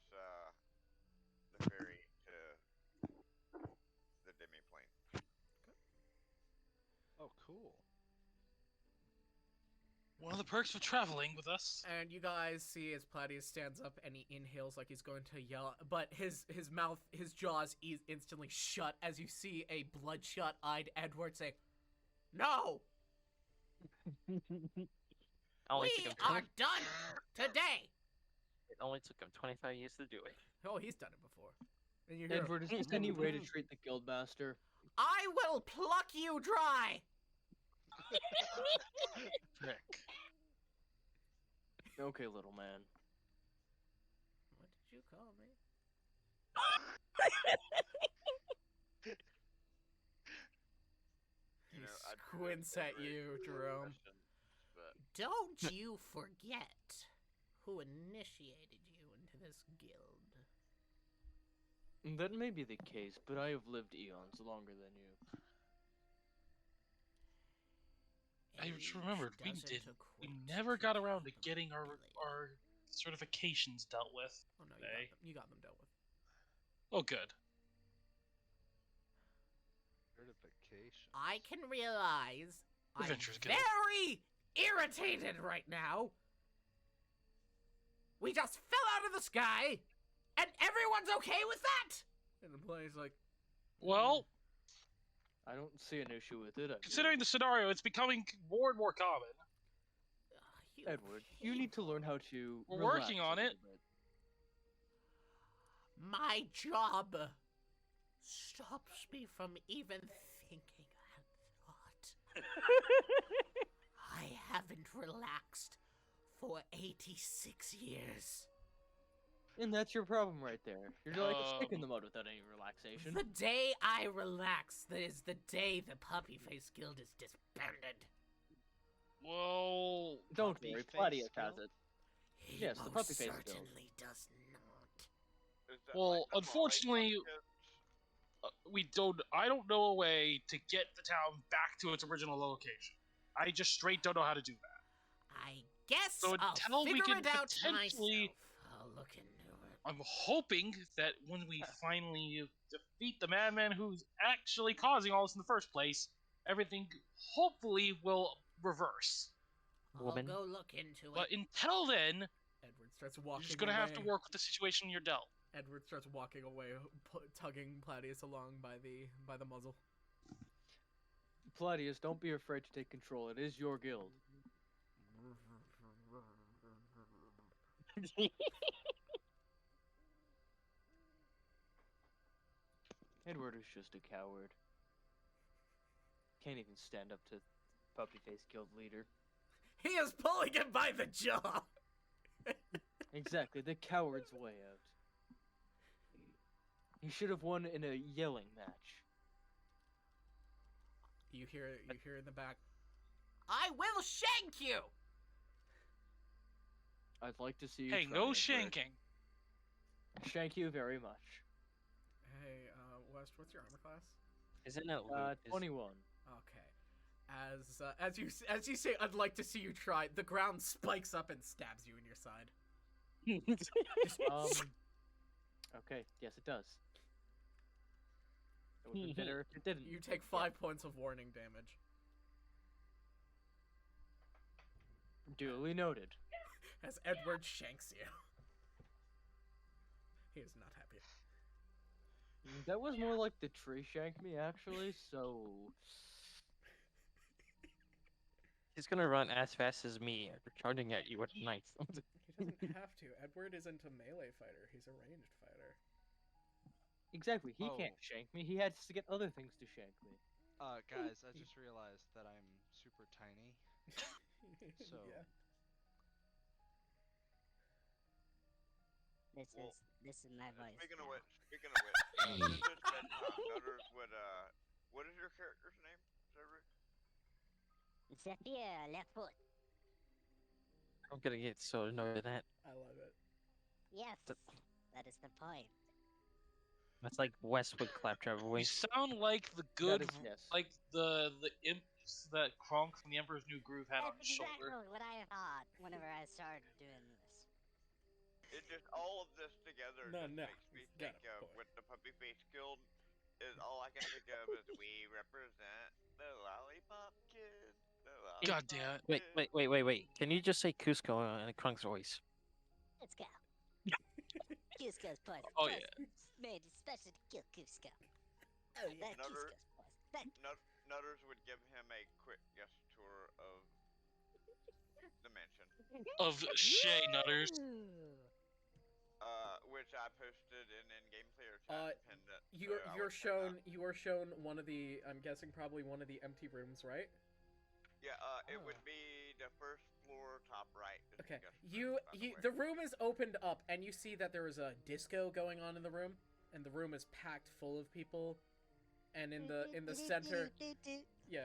One of the perks of traveling with us. And you guys see as Platius stands up and he inhales like he's going to yell, but his mouth, his jaws instantly shut as you see a bloodshot-eyed Edward say, "No! Only We took him are done today!" It only took him 25 years to do it. Oh, he's done it before. And you hear, Edward, is this any way to treat the guildmaster? "I will pluck you dry!" Frick. Okay, little man. What did you call me? He squints at you, Jerome. "Don't you forget who initiated you into this guild." That may be the case, but I have lived eons longer than you. I just Age remembered we doesn't never equate got to around to getting our privilege. certifications dealt with. Oh no, today. you got them dealt with. Oh, good. Certification. I can realize I'm Adventures Guild. very irritated right now. We just fell out of the sky, and everyone's okay with that. And the player's like, Well, I don't see an issue with it. considering the scenario, it's becoming more and more common. "You Edward, you need to learn how to. We're relax working a on little it. bit. My job stops me from even thinking that thought. I haven't relaxed for 86 years. And that's your problem right there. You're like a stick in the mud without any relaxation. The day I relax, that is the day the Puppy Face Guild is disbanded. Well, Don't Puppy worry, Face Platius has Guild? it. He Yes, the most Puppy Face Guild. certainly does not. Is that Well, like the unfortunately, Molly I don't know a way to get the town back to its original location. I just straight don't know how to do that. I guess So I'll until we figure can it out potentially- myself. I'll look into it. I'm hoping that when we finally defeat the madman who's actually causing all this in the first place, everything hopefully will reverse. Woman. I'll go look into But it. until then, Edward starts you're walking just gonna have to away. work with the situation you're dealt. Edward starts walking away, tugging Platius along by the muzzle. Platius, don't be afraid to take control. It is your guild. Edward is just a coward. Can't even stand up to Puppy Face Guild leader. He is pulling him by the jaw. Exactly, the coward's way out. He should have won in a yelling match. You hear in the back, "I will shank you!" I'd like to see you Hey, try, no Edward. shanking. Shank you very much. Hey, West, what's your armor class? Isn't it loot? 21. Okay. As you say, "I'd like to see you try," the ground spikes up and stabs you in your side. Okay, yes it does. It would be better if it didn't. You take 5 points of warning damage. Duly noted. As Edward shanks you. He is not happy. That was more like the tree shanked me, actually, so... He's gonna run as fast as me, charging at you with a knife. He doesn't have to. Edward isn't a melee fighter. He's a ranged fighter. Exactly, he Oh. can't shank me. He has to get other things to shank me. Guys, I just realized that I'm super tiny. So- Yeah. This is my voice. Speaking of now. which, since it's bedtime, Nutters would what is your character's name, Cedric? Zephyr, left foot. I'm gonna get so annoyed at that. I love it. Yes, Th- that is the point. That's like Westwood Claptrap We voice. sound like the good, is yes. like the imps that Kronk from the Emperor's New Groove had on That's his shoulder. exactly what I thought whenever I started doing this. It just all of this together No, just no, makes me he's got think a of point. with the Puppy Face Guild is all I can think of is we represent the Lollipop Kids. The God damn it. Wait. Can you just say Cusco in a Krunk's voice? Let's go. Cusco's poison. Oh, Poison yeah. made especially to kill Cusco. Oh yeah. That Nutter- Cusco's poison. That Nutters would give him a quick guest tour of the mansion, Of Shay Nutters. Ooh. which I posted in game player chat. Pinned it, You're so I you're would pin that. shown you are shown one of the, I'm guessing probably one of the empty rooms, right? Yeah, it would be the first floor, top right. is the Okay. guest You room, by the way. the room is opened up and you see that there is a disco going on in the room, and the room is packed full of people, and in the center, yeah,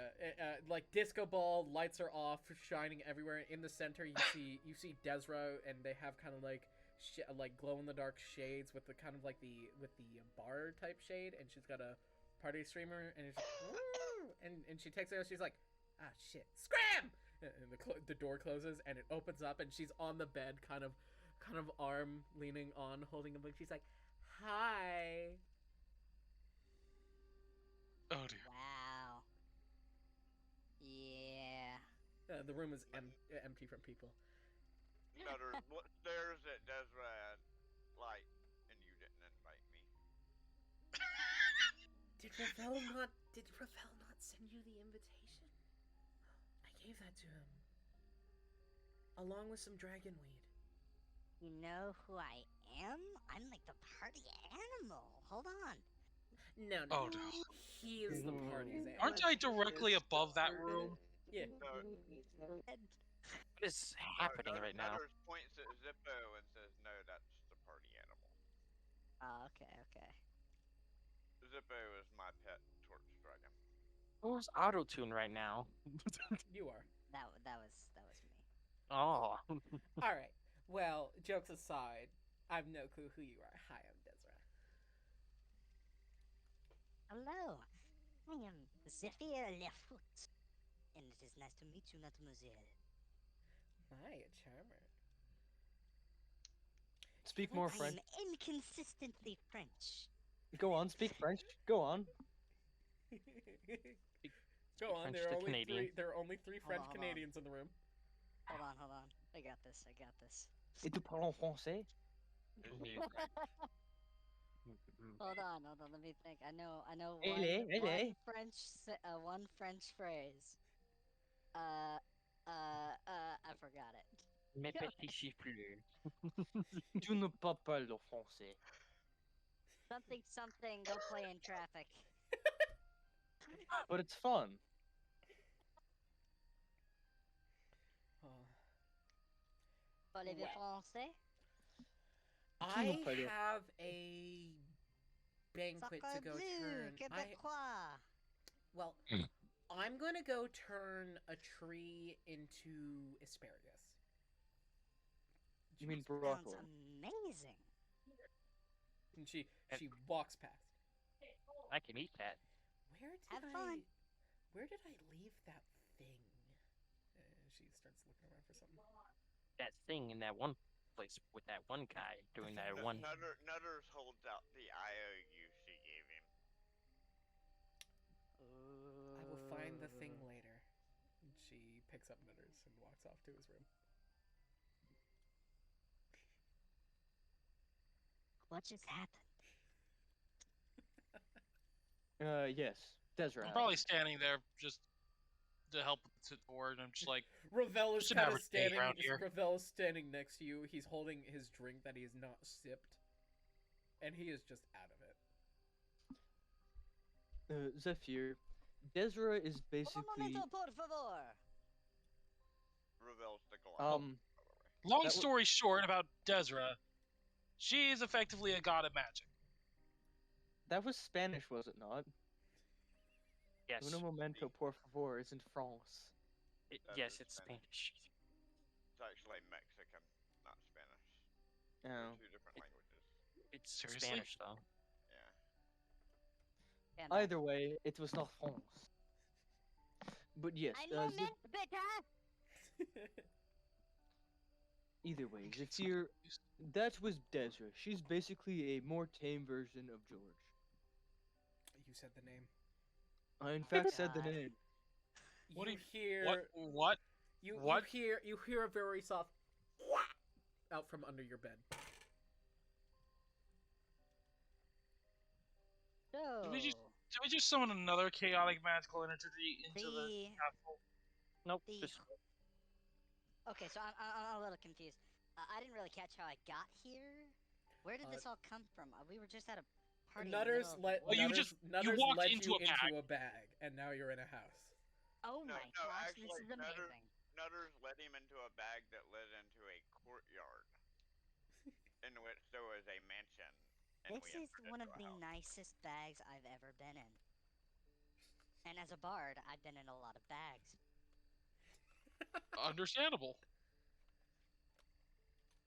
like disco ball, lights are off, shining everywhere. In the center, you see Desra, and they have kind of like like glow in the dark shades with the kind of like the bar type shade, and she's got a party streamer, and it's and she takes it out. She's like, ah shit, scram! And the door closes and it opens up, and she's on the bed, kind of arm leaning on, holding a book. She's like, hi. Oh dear. Wow. Yeah. The room is empty from people. Nutters, what stares at Desra like, and you didn't invite me. Did Ravel not send you the invitation? I gave that to him, along with some dragon weed. You know who I am? I'm like the party animal. Hold on. No. Oh no. He is the party's animal. Aren't I directly above that room? Yeah. No, What is happening right now? Nutters points at Zippo and says, "No, that's the party animal." Oh, okay. Zippo is my pet torch dragon. Who's auto-tune right now? You are. That was me. Oh. All right. Well, jokes aside, I've no clue who you are. Hi, I'm Desra. Hello. I am Zephyr Lefoot. And it is nice to meet you, mademoiselle. Hi, a charmer. Speak more I French. am inconsistently French. Go on, speak French. Go on. Go on. French There are to only Canadian. three. There are only three Hold French on, hold on. Canadians in the room. Hold on. I got this. Et tu parles en français? Hold on. Let me think. I know Ele. one French phrase. I forgot it. Mes petits chiffleux. Tu ne parles pas le français. Something, go play in traffic. But it's fun. Oh. Parlez-vous français? I pas le- have a banquet to go turn. Québécois. Well, I'm going to go turn a tree into asparagus. You mean Sounds broccoli? amazing. And she walks past. I can eat that. Have fun. Where did I leave that thing? She starts looking around for something. That thing in that one place with that one guy doing that one. Nutters holds out the IOU she gave him. I will find the thing later. And she picks up Nutters and walks off to his room. What just happened? Yes. Desra. I'm probably standing there just to help with the door, and I'm just like, Ravel is Just an kind of average day standing. around here. Ravel is standing next to you. He's holding his drink that he has not sipped, and he is just out of it. Zephyr. Desra is Un basically momento, por favor. Revel's the glass. long That w- story short about Desra, she is effectively a god of magic. that was Spanish, was it not? Yes. Un momento, por favor, isn't France. That Yes, is it's Spanish. Spanish. It's actually Mexican, not Spanish. Oh. They're two different languages. It's Seriously? Spanish though. Yeah. Yeah, no. Either way, it was not France. But yes, Un moment, bitte. either way, Zephyr, that was Desra. She's basically a more tame version of George. You said the name. I in fact said the God. name. What you do you- hear What? you What? you hear a very soft out from under your bed. So, Did we just summon another chaotic magical energy into the the castle? Nope. the Just okay, so I'm a little confused. I didn't really catch how I got here. Where did this all come from? We were just at a party. in the Nutters middle of the Well, you woods. just- Nutters walked led into you a bag. into a bag, and now you're in a house. Oh No, my no, gosh, actually, this is amazing. Nutters led him into a bag that led into a courtyard, in which there was a mansion. And This we is entered one into of a the house. nicest bags I've ever been in. And as a bard, I've been in a lot of bags. Understandable.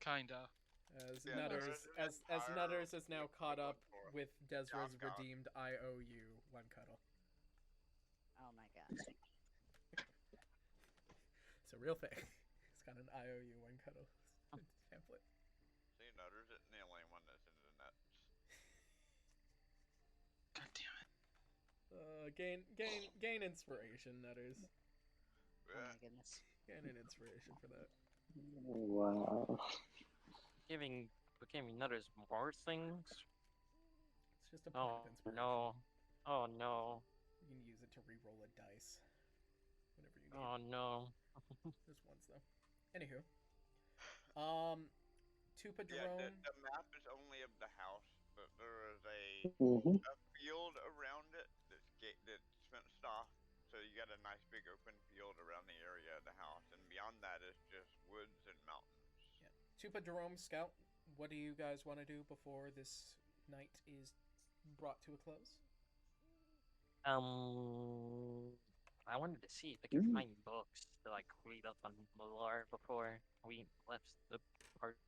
Kinda. As Yeah, Nutters there is an as entire Nutters is now caught up equivalent for with Desra's Knockout. redeemed IOU one cuddle. Oh my gosh. It's a real thing. It's got an IOU one cuddle template. See, Nutters isn't the only one that's into nuts. God damn it. Gain inspiration, Nutters. Oh my goodness. Gain an inspiration for that. Wow. giving Nutters more things. It's just a point Oh of inspiration. no. Oh no. You can use it to re-roll a dice. Whenever you need. Oh no. Just once though. Anywho. Tupa Yeah, Drone. the map is only of the house, but there is Mm-hmm. a field around it that's fenced off. So you got a nice big open field around the area of the house, and beyond that is just woods and mountains. Tupa Jerome Scout, what do you guys want to do before this night is brought to a close? I wanted to see if I could find books to like read up on Malar before we left the party.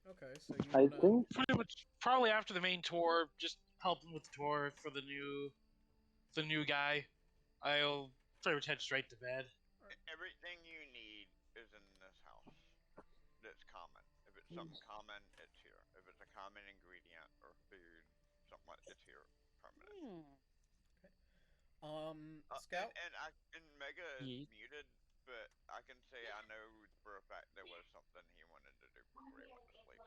Okay, so you I wanna... think Pretty much, probably after the main tour, just helping with the tour for the new guy. I'll pretty much head straight to bed. Everything you need is in this house. That's common. If it's something common, it's here. If it's a common ingredient or food, something like it's here permanent. Scout? And Mega is Ye- muted, but I can say I know for a fact there was something he wanted to do before he went to sleep.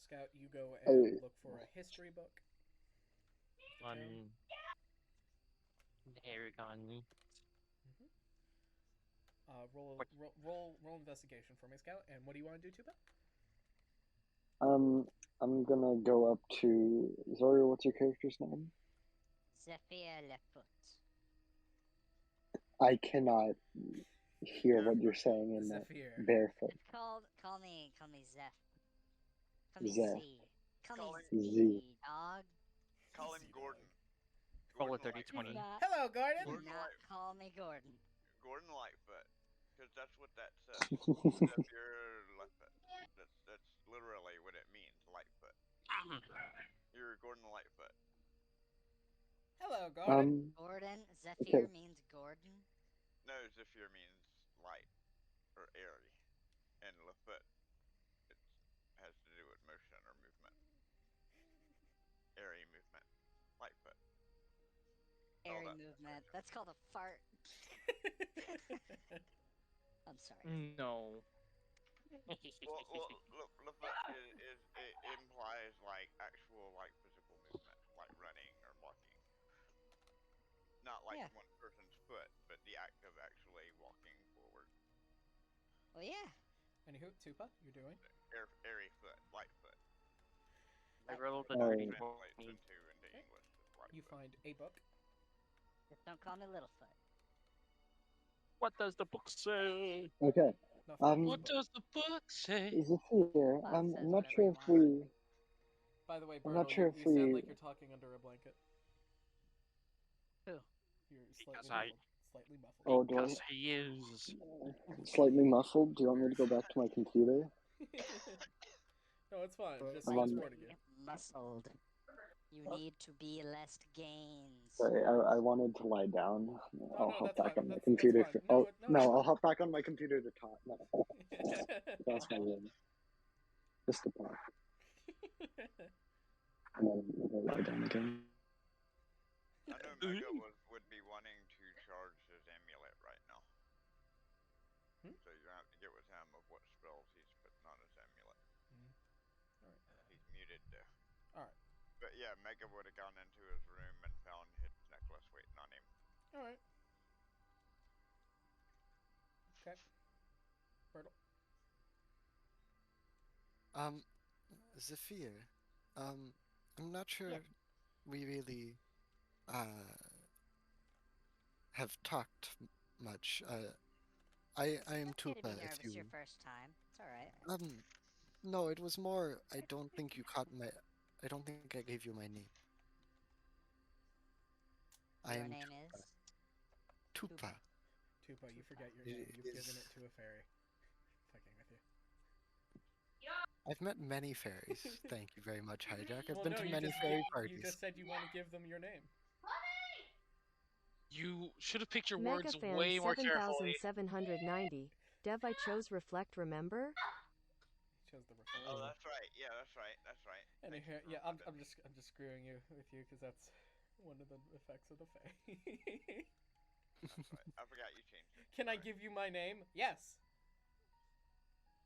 Scout, you go and look for a history book. On Aragon. Roll investigation for me, Scout. And what do you want to do, Tuba? I'm gonna go up to Zoria. What's your character's name? Zephyr Lefoot. I cannot hear what you're saying in that Zephyr. barefoot. Call me Zeph. Call me Zeph. Z. Call Call me him Z. Z, dog. Call him Gordon. Roll a Gordon 30-20. Lightfoot. Do not, Hello, Gordon! do Gordon not Light- call me Gordon. Gordon Lightfoot. Because that's what that says. Zephyr Lightfoot. That's literally what it means, Lightfoot. You're Gordon Lightfoot. Hello, Gordon. Gordon, Zephyr means Gordon. No, Zephyr means light or airy, and Lightfoot it has to do with motion or movement. Airy movement, Lightfoot. Airy that. movement. That's called a fart. I'm sorry. No. Well, Lightfoot is it implies like actual like physical movement, like running or walking. Not like Yeah. one person's foot, but the act of actually walking forward. Well, yeah. Anywho, Tupa, you're doing? Airy foot, Lightfoot. I rolled a Alright. Translates 30-20. into English as Lightfoot. You find a book. Just don't call me Littlefoot. What does the book say? Okay. Nothing. What does the book say? Zephyr, Box I'm says not whatever sure you if want. we. By the way, I'm not Bertle, sure you if sound we- like you're talking under a blanket. Who? You're Because slightly muffled. Slightly muffled. Oh, do I? Because he is. Slightly muffled. Do you want me to go back to my computer? No, it's fine. Just I'm on- warning you. Muscled. You need to be less gains. Sorry, I wanted to lie down. I'll no, hop that's back fine. on my That's computer. fine. For, No, oh no, it's no, I'll hop back on my computer to talk. No, that's my room. Just to talk. and then we'll lie down again. I know Mega would be wanting to charge his amulet right now. Hmm? So you have to get with him of what spells he's putting on his amulet. Alright. He's muted there. Alright. But yeah, Mega would have gone into his room and found his necklace waiting on him. Alright. Okay. Bertle. Zephyr, I'm not sure Yeah. we really, have talked much. I am It's okay to be Tupa, nervous if you... your first time. It's alright. No, it was more, I don't think you caught my... I don't think I gave you my name. I Your am name is? Tupa. Tupa, you forget your It name. You've given is- it to a fairy. Fucking with you. I've met many fairies. Thank you very much, Hijack. I've Well, been no, to you many just- fairy You parties. just said you want to give them your name. You should have picked your Mega words fan way more carefully. 7790. Dev, I chose reflect, remember? Chose the Oh, referral. that's right. Yeah, that's right. That's right. And Thank you here, for yeah, I'm reminding me. just screwing you with you because that's one of the effects of the Fae. That's right. I forgot you changed it. Can I Sorry. give you my name? Yes.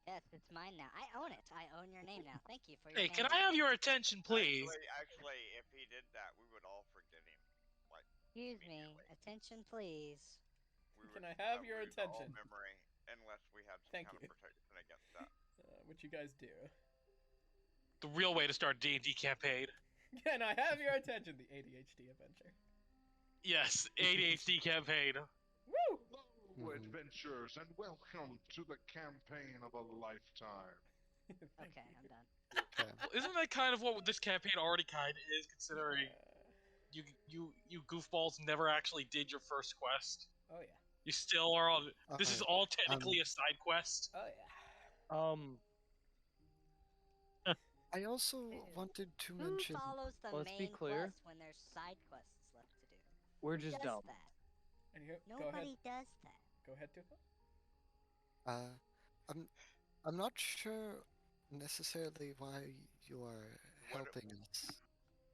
Yes, it's mine now. I own it. I own your name now. Thank you for your Hey, name. can I have your attention, please? Actually, if he did that, we would all forget him. Like, Excuse me. immediately. Attention, please. we Can would I have your lose all attention? memory, unless we had some Thank kind you. of protection against that. Which you guys do. The real way to start D&D campaign. Can I have your attention? The ADHD adventure. Yes, ADHD campaign. Woo! Hello, adventurers, and welcome to the campaign of a lifetime. Thank Okay, you. I'm done. Okay. Well, isn't that kind of what this campaign already kind of is, considering you goofballs never actually did your first quest? Oh yeah. You still are on. This is Alright, all technically a side quest. Oh yeah. I also wanted to Who mention... follows the Let's be main clear. quest when there's side quests left to do? We're Who just does dumb. that? And you go Nobody ahead. does that. Go ahead, Tupa. I'm not sure necessarily why you are What helping us.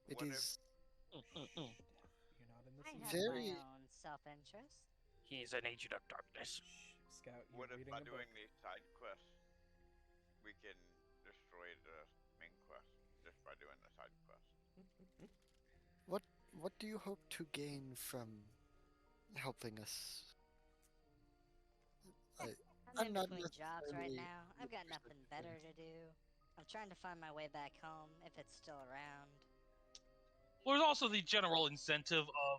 It what if- is... You're not in the I season. have Very- my own self-interest. He's an agent of darkness. Shh, Scout, you're What if reading by a book. doing these side quests, we can destroy the main quest just by doing the side quest? What do you hope to gain from helping us? I'm I'm in not between jobs right necessarily now. I've got interested nothing better in- to do. I'm trying to find my way back home, if it's still around. Well, there's also the general incentive of,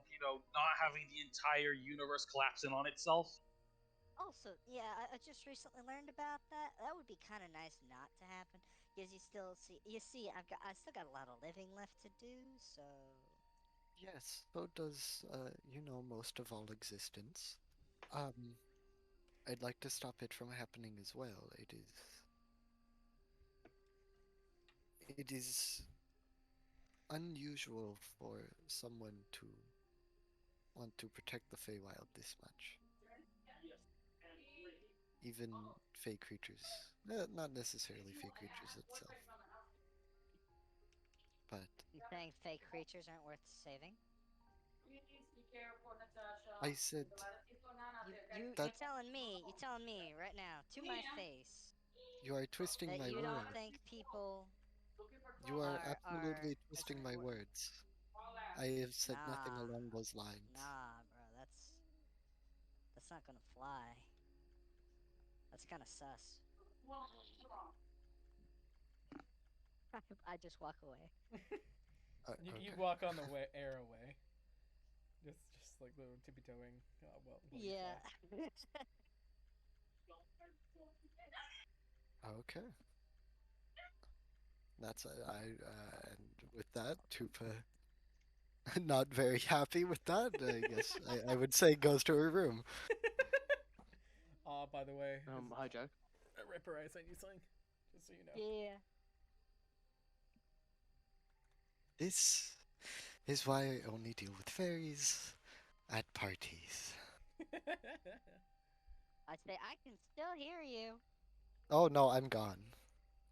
not having the entire universe collapse in on itself. Also, yeah, I just recently learned about that. That would be kind of nice not to happen, because you see, I still got a lot of living left to do. So Yes, so does, most of all existence. I'd like to stop it from happening as well. It is unusual for someone to want to protect the Feywild this much. Even Fey creatures. Not necessarily Fey creatures itself. But you think fake creatures aren't worth saving? I said You're That- telling me right now, to my face, you are twisting that my you don't words. think people You are are absolutely as twisting my important. words. I have said nothing Nah. along those lines. Nah, bro, that's not gonna fly. That's kind of sus. I just walk away. You Okay. walk on the air away. Just like little tippy toeing. Well, you Yeah. fly. Okay. That's and with that, Tupa, not very happy with that. I guess I would say goes to her room. By the way, this is Hijack. a Ripper I sent you something, just so you know. Yeah. This is why I only deal with fairies at parties. I say I can still hear you. Oh no, I'm gone.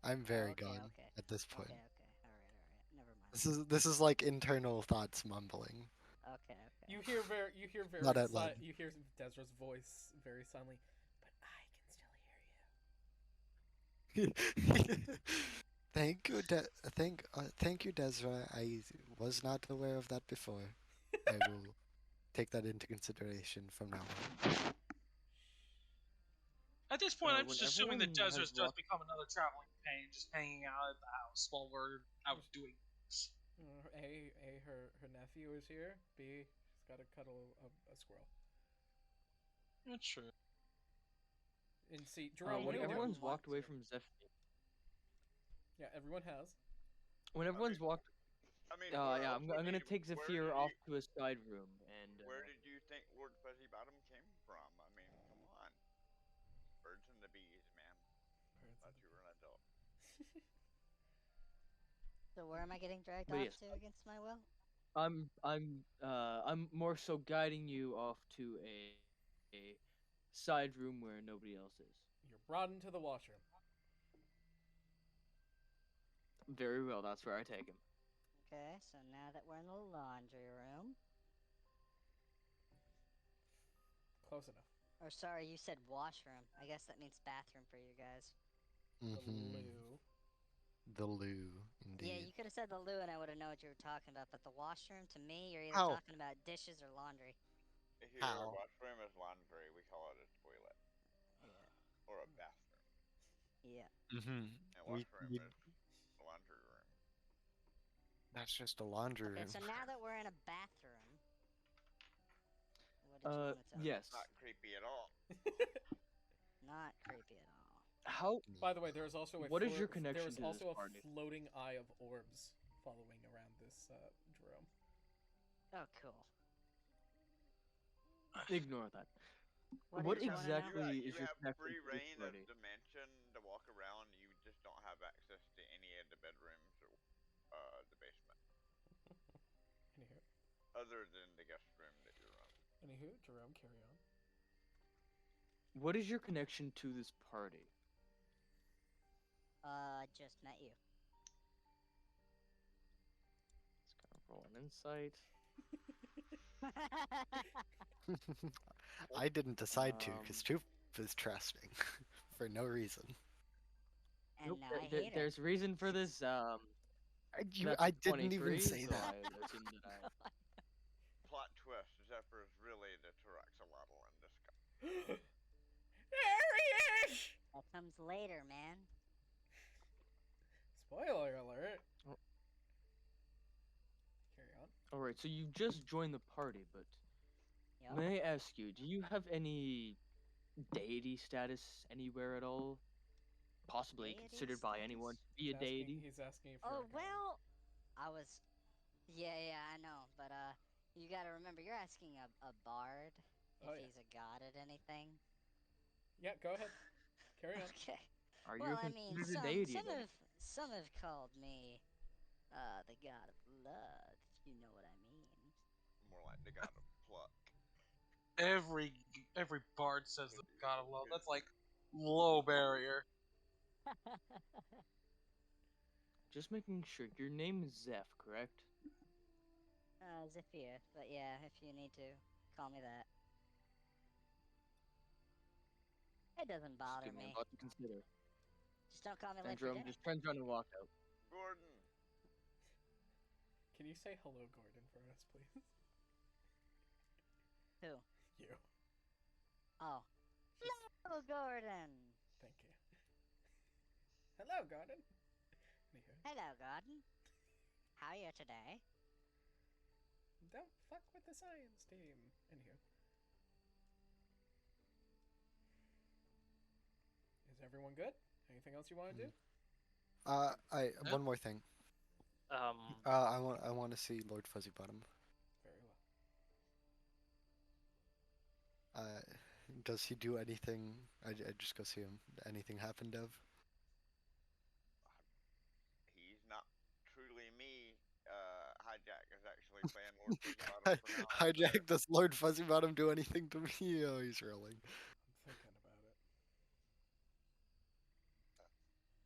I'm very okay, gone okay. at this point. Okay, alright. Never mind. This is like internal thoughts mumbling. Okay. You hear very Not out loud. you hear Desra's voice very silently, but I can still hear you. Thank you, thank you, Desra. I was not aware of that before. I will take that into consideration from now on. At this point, I'm when just assuming that everyone has Desra's just walked- become another traveling companion, just hanging out at the house while we're out doing things. Her nephew is here. B, she's got to cuddle a squirrel. That's true. And C, Jerome, what when are you doing? everyone's walked away from Zephyr. Yeah, everyone has. When everyone's walked. I mean, Yeah, I'm gonna take Zephyr off to a side room and. Where did you think Lord Fuzzy Bottom came from? I mean, come on. Birds and the bees, man. Thought you were an adult. So where am I getting dragged But off yes. to against my will? I'm more so guiding you off to a side room where nobody else is. You're brought into the washroom. Very well, that's where I take him. Okay, so now that we're in the laundry room. Close enough. Or sorry, you said washroom. I guess that means bathroom for you guys. The Mhm. loo. The loo, Yeah, indeed. you could have said the loo and I would have known what you were talking about, but the washroom, to me, you're either How? talking about dishes or laundry. Here, How? our washroom is laundry. We call it a toilet. Or a bathroom. Yeah. Mm-hmm. And washroom is a laundry room. That's just a laundry Okay, room. so now that we're in a bathroom, what did you want to tell me? Yes. Not creepy at all. Not creepy at all. How? By the way, there's also a What is your connection there's to also this a party? floating eye of orbs following around this Jerome. Oh, cool. Ignore that. What What did you wanna know? exactly You is your have connection free to this reign of party? dimension to walk around. You just don't have access to any of the bedrooms or the basement. Anywho, Other than the guest room that you're on. Jerome, carry on. What is your connection to this party? Just met you. Let's kind of roll an insight. I didn't decide to, Um, because Troop is trusting for no reason. And Nope, now I hate her. there's reason for this. I That's didn't even 23, say so that. I assume that I. Plot twist: Zephyr is really the Tyraxolotl in disguise. There he is! That comes later, man. Spoiler alert. Oh. Carry on. All right, so you just joined the party, but Yup. may I ask you, do you have any deity status anywhere at all? Possibly Deity considered by anyone to be a deity? He's asking if Oh, you're a god. well, I was. Yeah, I know, but you gotta remember, you're asking a bard if Oh, yeah. he's a god at anything. Yeah, go ahead. Carry on. Okay. Are Well, you I mean, considered a deity? then? some have called me the god of blood, if you know what I mean. More like the god of pluck. Every bard says the god of love. That's like low barrier. Just making sure. Your name is Zeph, correct? Zephyr, but yeah, if you need to, call me that. It doesn't bother Just give me me. a lot to consider. Just don't call me And late for Jerome dinner. just turns around and walks out. Gordon. Can you say hello, Gordon, for us, please? Who? You. Oh. Hello, Gordon. Thank you. Hello, Gordon. Anywho, Hello, Gordon. How are you today? don't fuck with the science team. Anywho. Is everyone good? Anything else you want to do? One more thing. I want to see Lord Fuzzy Bottom. Very well. Does he do anything? I just go see him. Anything happen, Dev? He's not truly me. Hijack is actually playing Lord Fuzzy Bottom for now. Hijack, does Lord Fuzzy Bottom do anything to me? Oh, he's rolling. I'm thinking about it.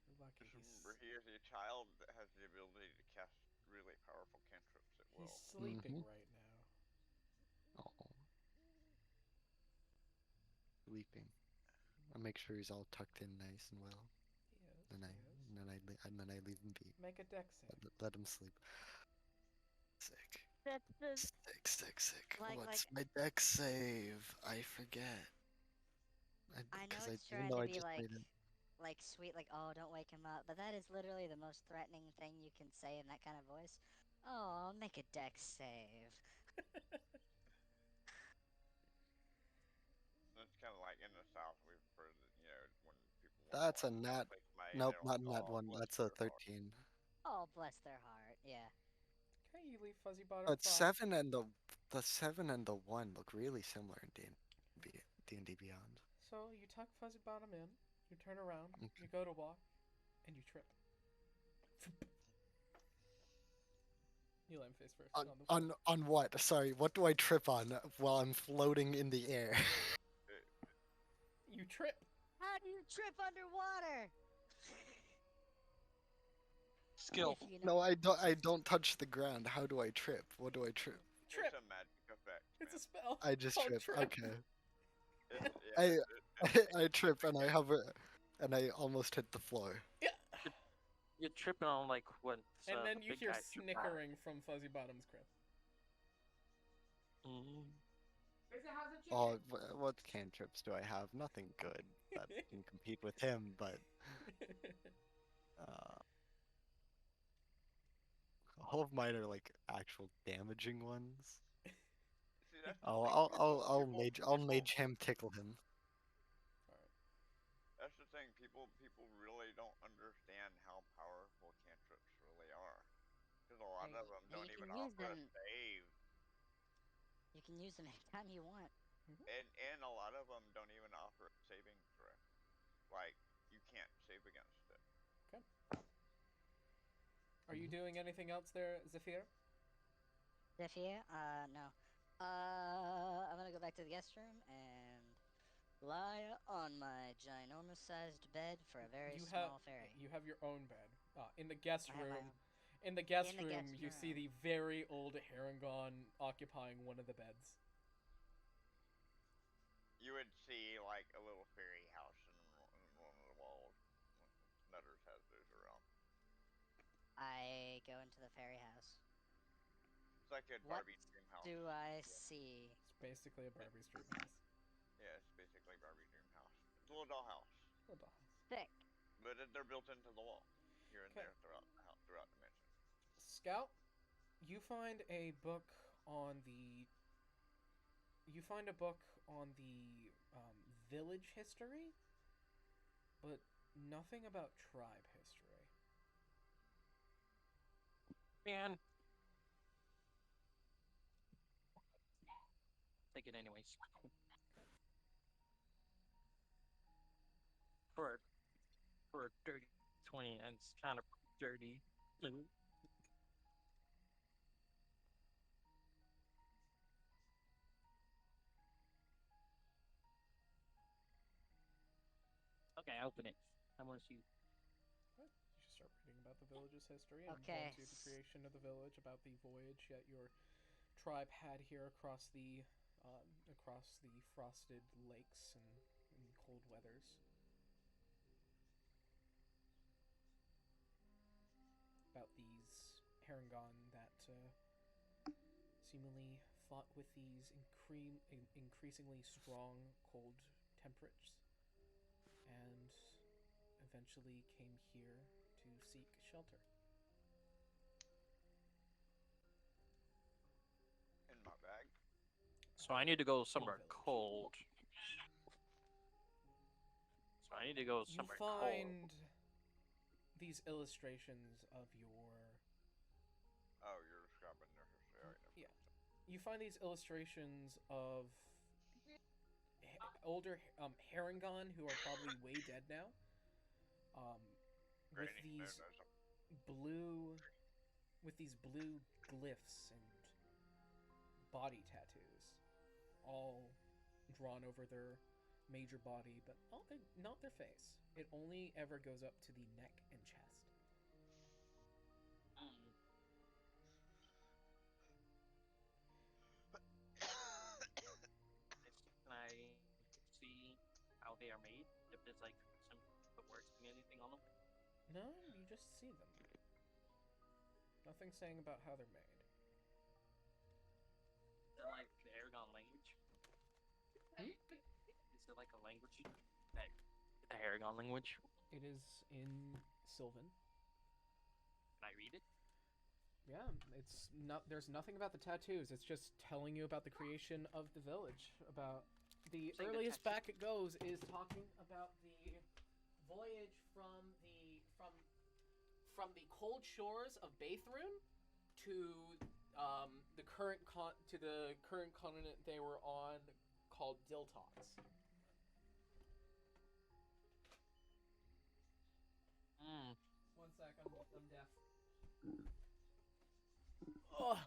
You're lucky Just he's... remember, he is a child that has the ability to cast really powerful cantrips it He's will. sleeping Mhm. right now. Oh. Sleeping. I'll make sure he's all tucked in nice and well. Yes, Then I, yes. and then I leave him be. Make a dex save. Let him sleep. Sick. That's the Sick. Like- What's my deck save? I forget. I know 'Cause it's even trying though to I be just made it. like sweet, like oh don't wake him up, but that is literally the most threatening thing you can say in that kind of voice. Oh, make a dex save. It's kind of like in the South, we've heard that, you know, when people want That's to a nat. play somebody, Nope, they're not like, a nat "Oh, one. bless That's a their heart." 13. Oh, bless their heart. Yeah. Okay, you leave Fuzzy Bottom But fly. 7 and the 7 and the 1 look really similar in D&D Beyond. So you tuck Fuzzy Bottom in, you turn around, Okay. you go to walk, and you trip. You land face first on the floor. On what? Sorry, what do I trip on while I'm floating in the air? You trip. How do you trip underwater? Skill. If you know. No, I don't touch the ground. How do I trip? What do I trip? Trip. It's a magic effect. It's a man. spell. I just called trip. Okay. Yeah, I trip and I hover and I almost hit the floor. Yeah. You're tripping on like what? And then the you big hear guy tripped on. snickering from Fuzzy Bottom's crib. Mhm. Oh, what cantrips do I have? Nothing good that can compete with him, but all of mine are like actual damaging ones. See, that's the thing, I'll mage him, tickle him. That's the thing. People really don't understand how powerful cantrips really are. Because a lot of them And don't you even can use offer a them. save, You can use them anytime you want. and a lot of them don't even offer a saving throw. Like you can't save against it. Okay. Are you doing anything else there, Zephyr? Zephyr? No. I'm gonna go back to the guest room and lie on my ginormous-sized bed for a very small fairy. You have your own bed. In the guest I have my room. own. In the guest In the room, guest you see room. the very old Harangon occupying one of the beds. You would see like a little fairy house in one of the walls. Nutters has those around. I go into the fairy house. It's like a What Barbie's dream house. do I see? It's basically a Barbie's dream house. Yeah, it's basically Barbie's dream house. It's a little dollhouse, Little dollhouse. Thick. but they're built into the wall here and Okay. there throughout the house, throughout the mansion. Scout, you find a book on the. You find a book on the village history, but nothing about tribe history. Man. Take it anyways. For a dirty 20, and it's kind of dirty. Okay, open it. I want to see. You should start reading about the village's history and Okay. go to the creation of the village, about the voyage that your tribe had here across the frosted lakes and cold weathers. About these Harangon that seemingly fought with these increasingly strong cold temperatures and eventually came here to seek shelter. In my bag. So I need to go somewhere village. cold. So I need to go You somewhere find cold. these illustrations of your. Oh, you're describing their history. Alright, never Yeah. mind. You find these illustrations of older Harangon who are probably way dead now. With Granny, no, these no, blue glyphs and body tattoos, all drawn over their major body, but not their face. It only ever goes up to the neck and chest. they are made? If there's like some the words and anything on them? No, you just see them. Nothing saying about how they're made. Is it like the Aragon language? Hmm? Is it like a language? The Aragon language? It is in Sylvan. Can I read it? Yeah, it's not. There's nothing about the tattoos. It's just telling you about the creation of the village. About the Saying the earliest tattoo- back it goes is talking about the voyage from the cold shores of Bathrun to the current continent they were on, called Diltox. Hmm. One sec, I'm deaf. Oh.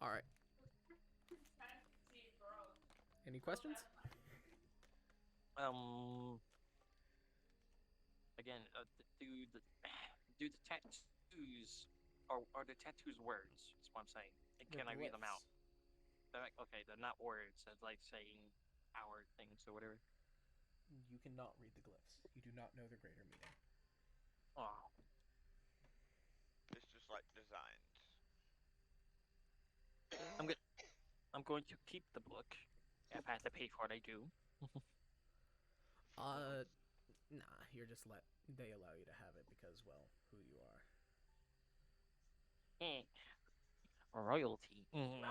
All right. Any questions? Again, do the tattoos are the tattoos words? That's what I'm saying. And They're can I read them glyphs. out? They're like, okay, they're not words. It's like saying our things or whatever. You cannot read the glyphs. You do not know the greater meaning. Oh, It's just like designs. I'm going to keep the book. If I have to pay for it, I do. Nah, they allow you to have it because, well, who you are. Royalty. Pretty much.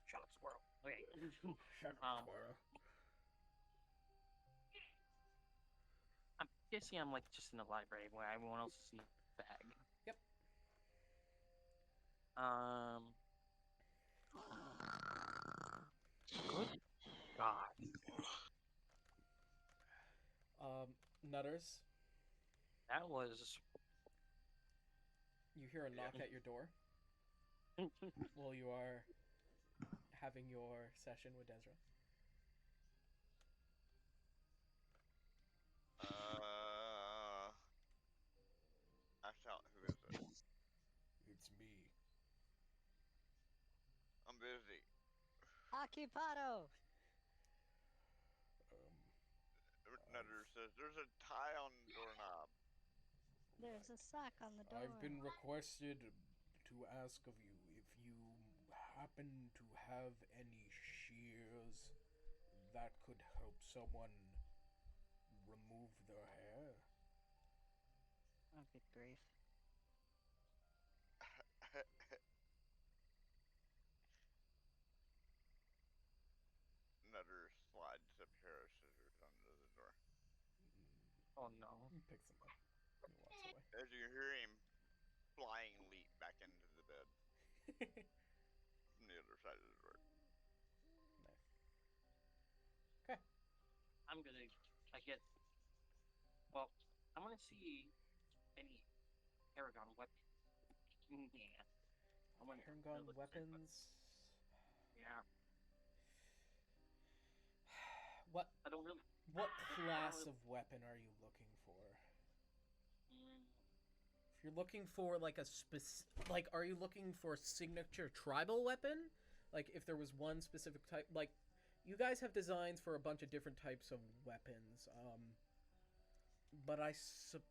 Shut up, squirrel. Okay. Shut up, squirrel. I'm guessing I'm like just in the library where everyone else is in the bag. Yep. Good God. Nutters, That was. you hear a knock at your door while you are having your session with Desra. Ask out, who is it? It's me. I'm busy. Occupado! Nutter says, there's a tie on the doorknob. There's a sock on the door. I've been requested to ask of you if you happen to have any shears that could help someone remove their hair. Oh, good grief. Nutter slides a pair of scissors under the door. Oh no. He picks them up. He walks away. As you hear him flying leap back into the bed from the other side of the door. Nice. Okay. I'm gonna. I get. Well, I want to see any Aragon weapon. Yeah. I want Paragon weapons. Yeah. What I don't really. what class of weapon are you looking for? If you're looking for like are you looking for a signature tribal weapon? Like if there was one specific type, like you guys have designs for a bunch of different types of weapons. But I suppose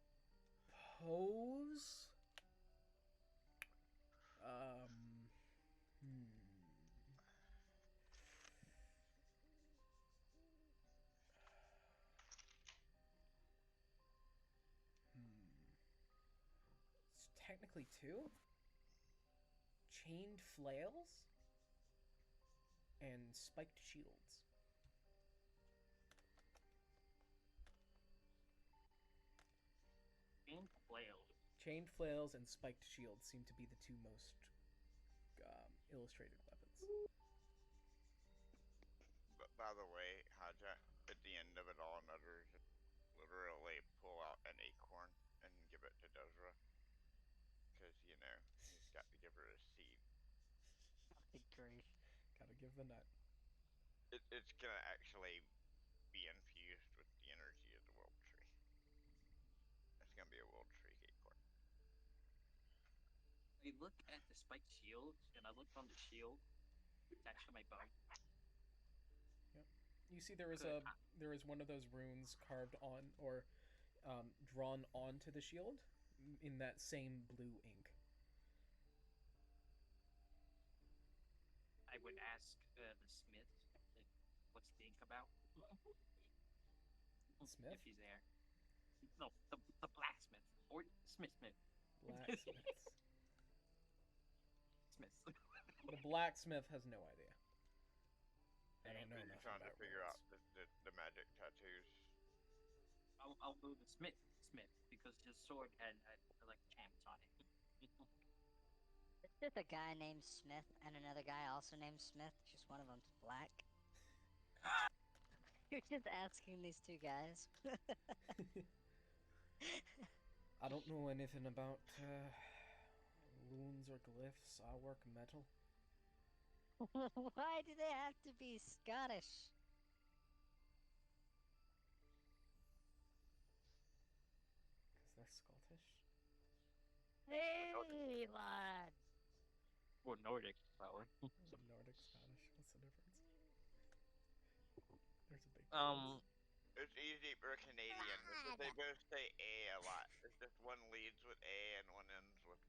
It's technically two. Chained flails and spiked shields. Chained flails. Chained flails and spiked shields seem to be the two most illustrated weapons. But by the way, Haja, at the end of it all, Nutter literally pull out an acorn and give it to Desra. Because, you know, he's got to give her a seed. Good grief. Gotta give the nut. It's gonna actually be infused with the energy of the world tree. It's gonna be a world tree acorn. look at the spiked shield, and I look on the shield attached to my bow. You see there is Good. one of those runes carved on or drawn onto the shield in that same blue ink. I would ask the smith, what's the ink about? Smith? If he's there. No, the blacksmith. Or Smith. Blacksmiths. Smith. The blacksmith has no idea. I don't know You're enough trying to about figure out runes. the magic tattoos. I'll go the Smith, because his sword had like champs on it. It's just a guy named Smith and another guy also named Smith. Just one of them's black. You're just asking these two guys. I don't know anything about runes or glyphs. I work metal. Why do they have to be Scottish? Because they're Scottish. Hey, lad! Or Nordic power. Nordic, Scottish. What's the difference? There's a big It's easy for Canadian. They both say A a lot. It's just one leads with A and one ends with.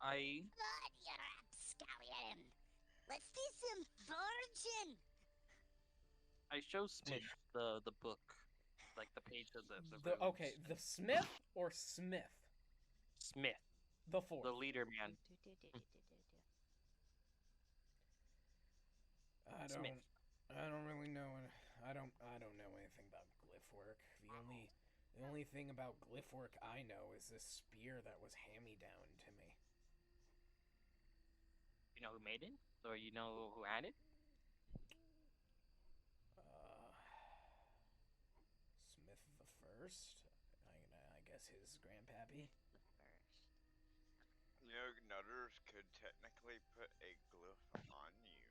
I Good, you rapscallion! Let's do some foraging! I show Smith the book, like the page of the okay, the Smith or Smith? Smith, The fourth. the leader man. Smith. I don't really know. I don't know anything about glyph work. The only thing about glyph work I know is this spear that was hand-me-down to me. You know who made it, or you know who had it? Smith the First. I guess his grandpappy. You know, Nutters could technically put a glyph on you.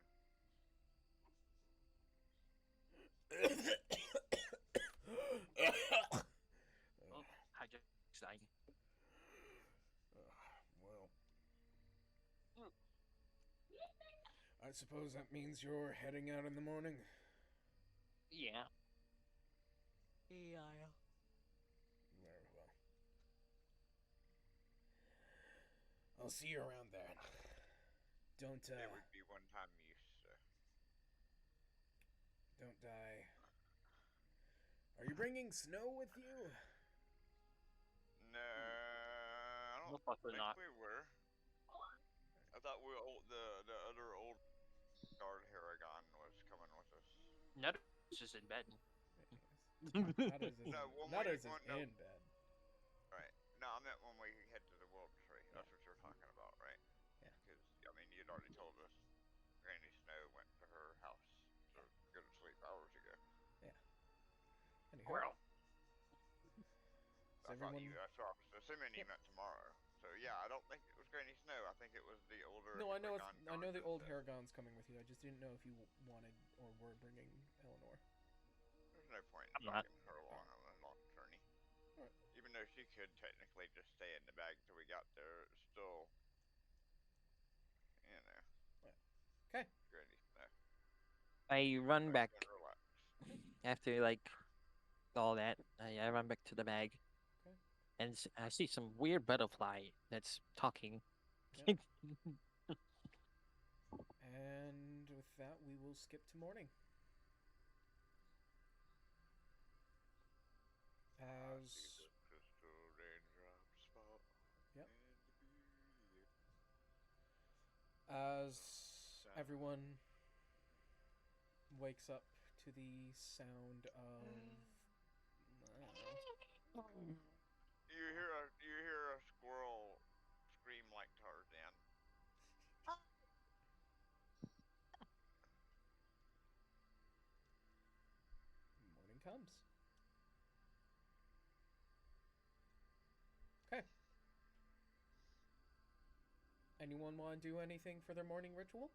Oh, hijack sign. Well, I suppose that means you're heading out in the morning. Yeah. Yeah. Very well. I'll see you around there. Don't It would be one time use, so. Don't die. Are you bringing snow with you? No, I don't Motherfucker think not. we were. I thought the other old guard Haragon was coming with us. Nutters is in bed. Nutters is no. in bed. Right. No, I meant when we head to the World Tree. That's what you're talking about, right? Yeah. Because, I mean, you'd already told us Granny Snow went to her house to go to sleep hours ago. Anyhow, Squirrel. I thought you, that's what I was assuming you meant tomorrow. So, yeah, I don't think it was Granny Snow. I think it was the older. No, I know Haragon I know the guard old that- Haragon's coming with you. I just didn't know if you wanted or were bringing Eleanor. There's no point I'm in not. taking her along on a long journey. Alright. Even though she could technically just stay in the bag till we got there, it's still, you know. Okay. Granny Snow. I run back Let her relax. after like all that. I run back to the bag, Okay. and I see some weird butterfly that's talking. Yep. And with that, we will skip to morning. I As see the crystal raindrops fall Yep. in the beauty. as everyone wakes up to the sound of I don't know. You hear a squirrel scream like Tarzan. Morning comes. Okay. Anyone want to do anything for their morning ritual?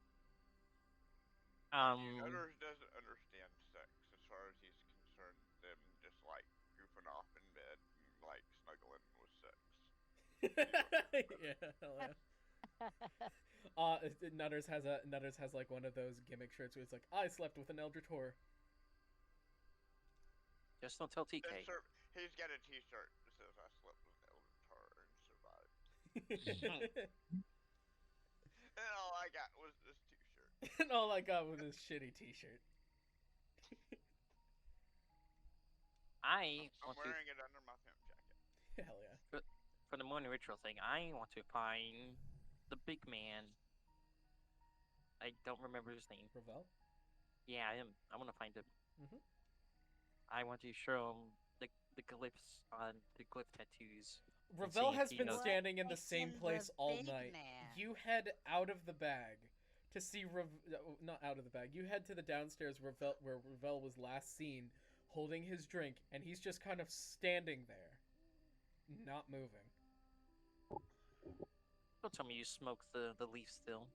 Nutters doesn't understand sex as far as he's concerned. Them just like goofing off in bed and like snuggling with sex. Yeah, hell yeah. Nutters has like one of those gimmick shirts where it's like, I slept with an Eldrittor. Just don't tell TK. He's got a T-shirt that says "I slept with Eldrittor and survived," and all I got was this T-shirt. And all I got was this shitty T-shirt. I'm wearing it under my pimp jacket. Hell yeah. For the morning ritual thing, I want to find the big man. I don't remember his name. Ravel? Yeah, I want to find him. Mhm. I want to show him the glyphs on the glyph tattoos. Ravel see if has he been knows- standing in the Makes same him the place all big night. man. You head out of the bag to see not out of the bag. You head to the downstairs where Ravel was last seen holding his drink, and he's just kind of standing there, not moving. Don't tell me you smoke the leaf still.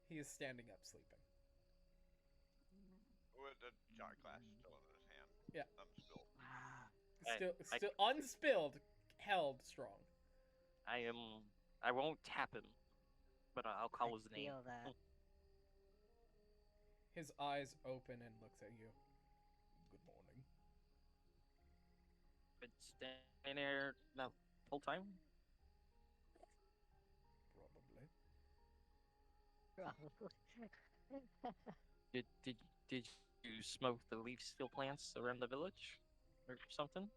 He is standing up, sleeping. With the shot glass still in his hand. Yeah. Unspilled. Still unspilled, held strong. I won't tap him, but I'll call his name. Feel that. His eyes open and looks at you. Good morning. Been standing there the whole time. Probably. Did you smoke the leaf steel plants around the village, or something?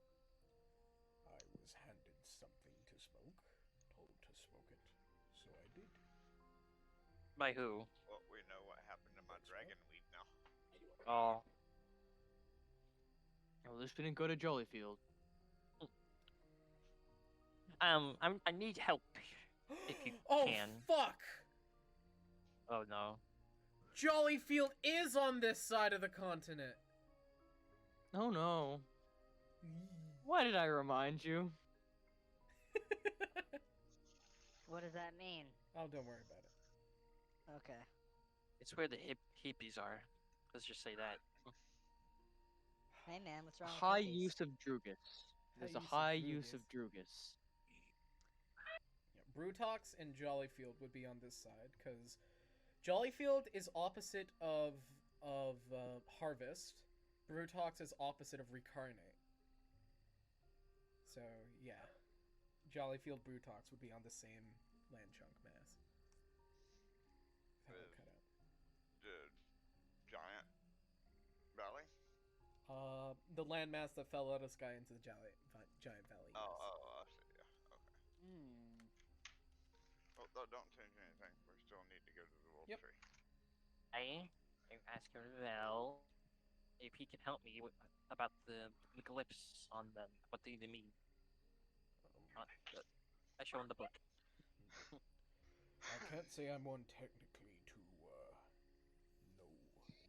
I was handed something to smoke, told to smoke it, so I did. By who? Well, we know what happened to my dragon weed now. Oh, Well, this didn't go to Jollyfield. I need help if you Oh, can. fuck! Oh no. Jollyfield is on this side of the continent. Oh no. Why did I remind you? What does that mean? Oh, don't worry about it. Okay. It's where the hippies are. Let's just say that. Hey man, what's wrong High with hippies? use of Drugus. There's a use of high use Drugus. of Drugus. Yeah, Brutox and Jollyfield would be on this side, because Jollyfield is opposite of Harvest. Brutox is opposite of Recarnate. So, yeah. Jollyfield Brutox would be on the same land chunk mass. How it cut out. The giant valley? The landmass that fell out of the sky into the giant valley. Yes. Oh, I see. Yeah. Okay. Hmm. Well, don't change anything. We still need to go to the wolf Yep. tree. I'm asking Ravel if he can help me about the glyphs on them. What do they mean? I show him the book. I can't say I'm one technically to know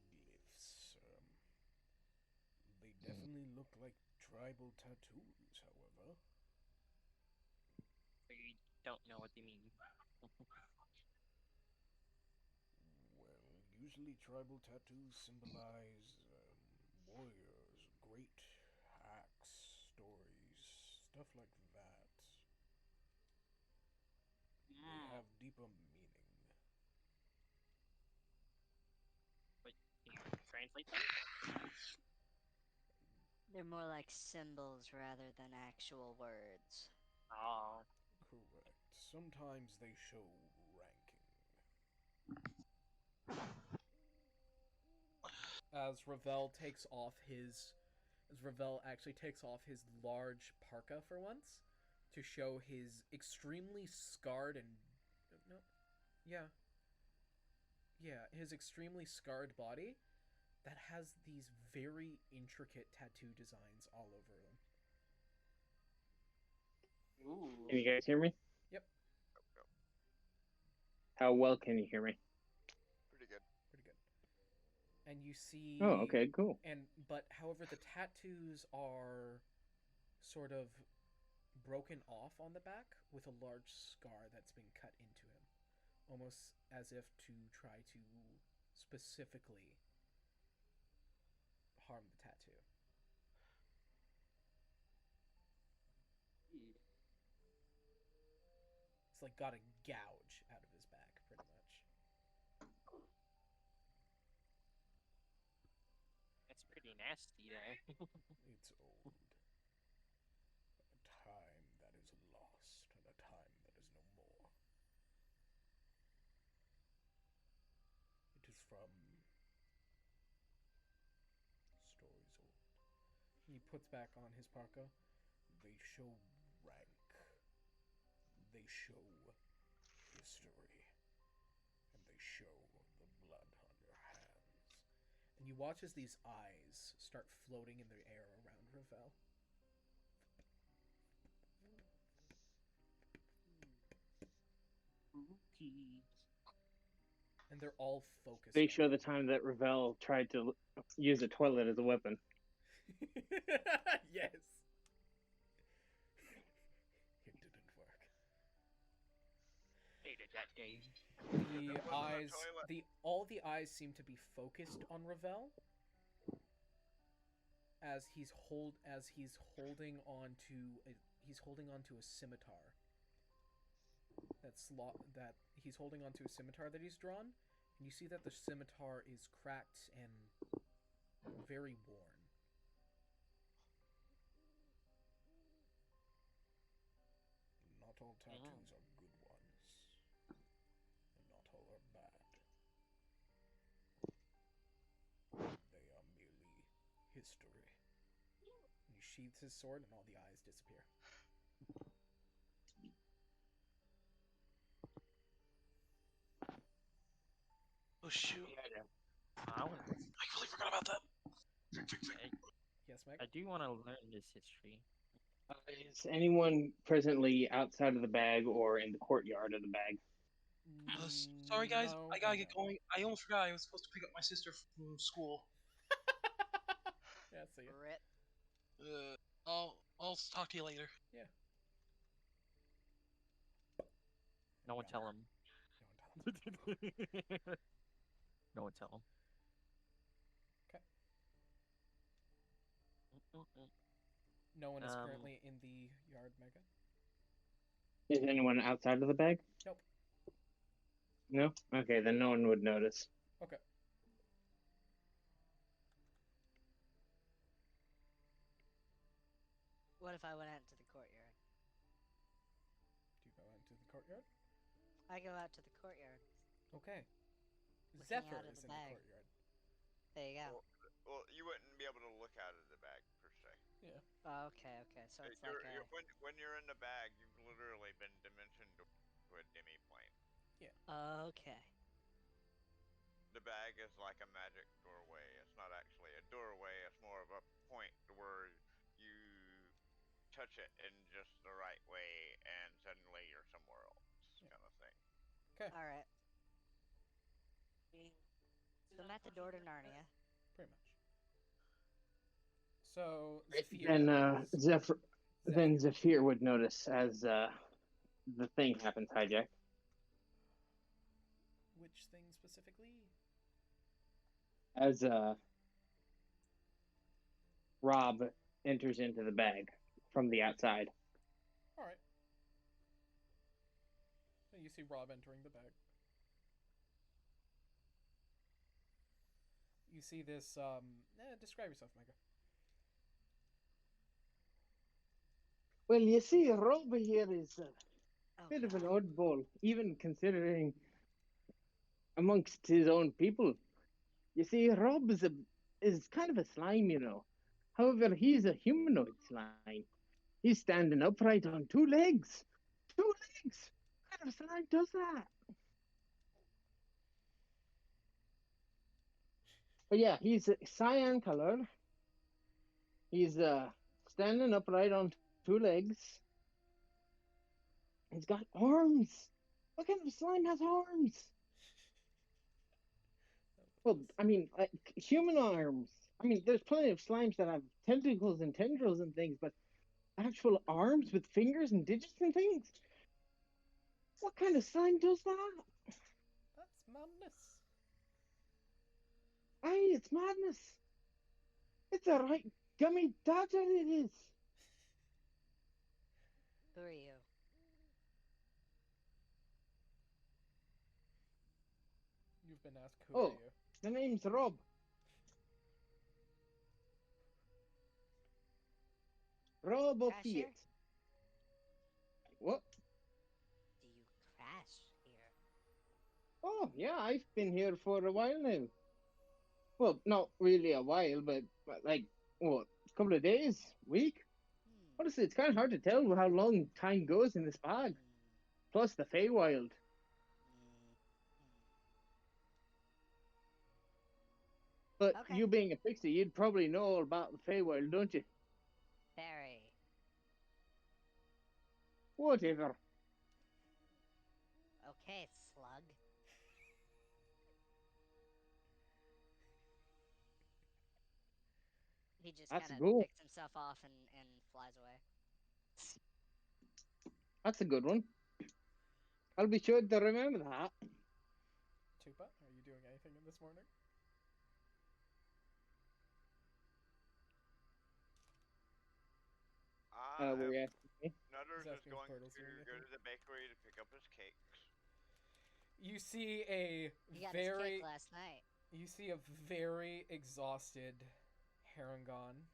glyphs. They definitely look like tribal tattoos, however. We don't know what they mean. Well, usually tribal tattoos symbolize warriors, great acts, stories, stuff like that. They have deeper meaning. Can you translate that? They're more like symbols rather than actual words. Oh. Correct. Sometimes they show ranking. As Ravel actually takes off his large parka for once to show his extremely scarred and his extremely scarred body that has these very intricate tattoo designs all over them. Ooh. Can you guys hear me? Yep. How well can you hear me? Pretty good. Pretty good. And you see Oh, okay, cool. But however the tattoos are sort of broken off on the back with a large scar that's been cut into him, almost as if to try to specifically harm the tattoo. It's like got a gouge out of his back, pretty much. That's pretty nasty there. It's old. A time that is lost, and a time that is no more. It is from stories old. He puts back on his parka. They show rank. They show history. And they show the blood on your hands. And you watch as these eyes start floating in the air around Ravel. And they're all focused. They show the time that Ravel tried to use a toilet as a weapon. Yes. It didn't work. Hated that game. The eyes, all the eyes seem to be focused on Ravel as he's holding on to a scimitar. That he's holding onto a scimitar that he's drawn, and you see that the scimitar is cracked and very worn. Not all tattoos are good ones, and not all are bad. They are merely history. And he sheathes his sword, and all the eyes disappear. Oh shoot! I completely forgot about that. Yes, Meg? I do want to learn this history. Is anyone presently outside of the bag or in the courtyard of the bag? Sorry guys, No, I gotta no. get going. I almost forgot I was supposed to pick up my sister from school. Yeah, see ya. Rip. I'll talk to you later. Yeah. No one tell him. No one tell him. Okay. No one is currently in the yard, Mega. Is anyone outside of the bag? Nope. No? Okay, then no one would notice. Okay. What if I went out into the courtyard? Do you go into the courtyard? I go out to the courtyard. Okay. Looking Zephyr out of is the in bag. the courtyard. There you go. Well, you wouldn't be able to look out of the bag per se. Yeah. Oh, okay. So it's like a... When you're in the bag, you've literally been dimensioned to a demi-plane. Yeah. Okay. The bag is like a magic doorway. It's not actually a doorway. It's more of a point where you touch it in just the right way, and suddenly you're somewhere else, kind of thing. Okay. All right. So I'm at the door to Narnia. Pretty much. So Then Zephyr would notice as the thing happens, hijack. Which thing specifically? As Rob enters into the bag from the outside. All right. And you see Rob entering the bag. You see this. Describe yourself, Mega. Well, you see, Rob here is a bit of an oddball, even considering amongst his own people. You see, Rob is kind of a slime, you know. However, he's a humanoid slime. He's standing upright on 2 legs. 2 legs! What kind of slime does that? But yeah, he's cyan color. He's standing upright on 2 legs. He's got arms. What kind of slime has arms? Well, I mean, like, human arms. I mean, there's plenty of slimes that have tentacles and tendrils and things, but actual arms with fingers and digits and things? What kind of slime does that? That's madness. Aye, it's madness. It's a right gummy dodger it is. Who are you? been asked, who Oh. are you? The name's Rob. Rob Crash Fiat. here? What? Do you crash here? Oh, yeah, I've been here for a while now. Well, not really a while, but like, what, a couple of days, week? Hmm. Honestly, it's kind of hard to tell how long time goes in this bag. Hmm. Plus the Feywild. Hmm. But Okay. you being a pixie, you'd probably know all about the Feywild, don't you? Very. Whatever. Okay, slug. He just That's kind of good. picks himself off and flies away. That's a good one. I'll be sure to remember that. Tupa, are you doing anything in this morning? Were you asking me? Nutters He's is asking if going Turtle's to doing go anything. to the bakery to pick up his cakes. You see a He got his very cake last night. you see a very exhausted Harangon.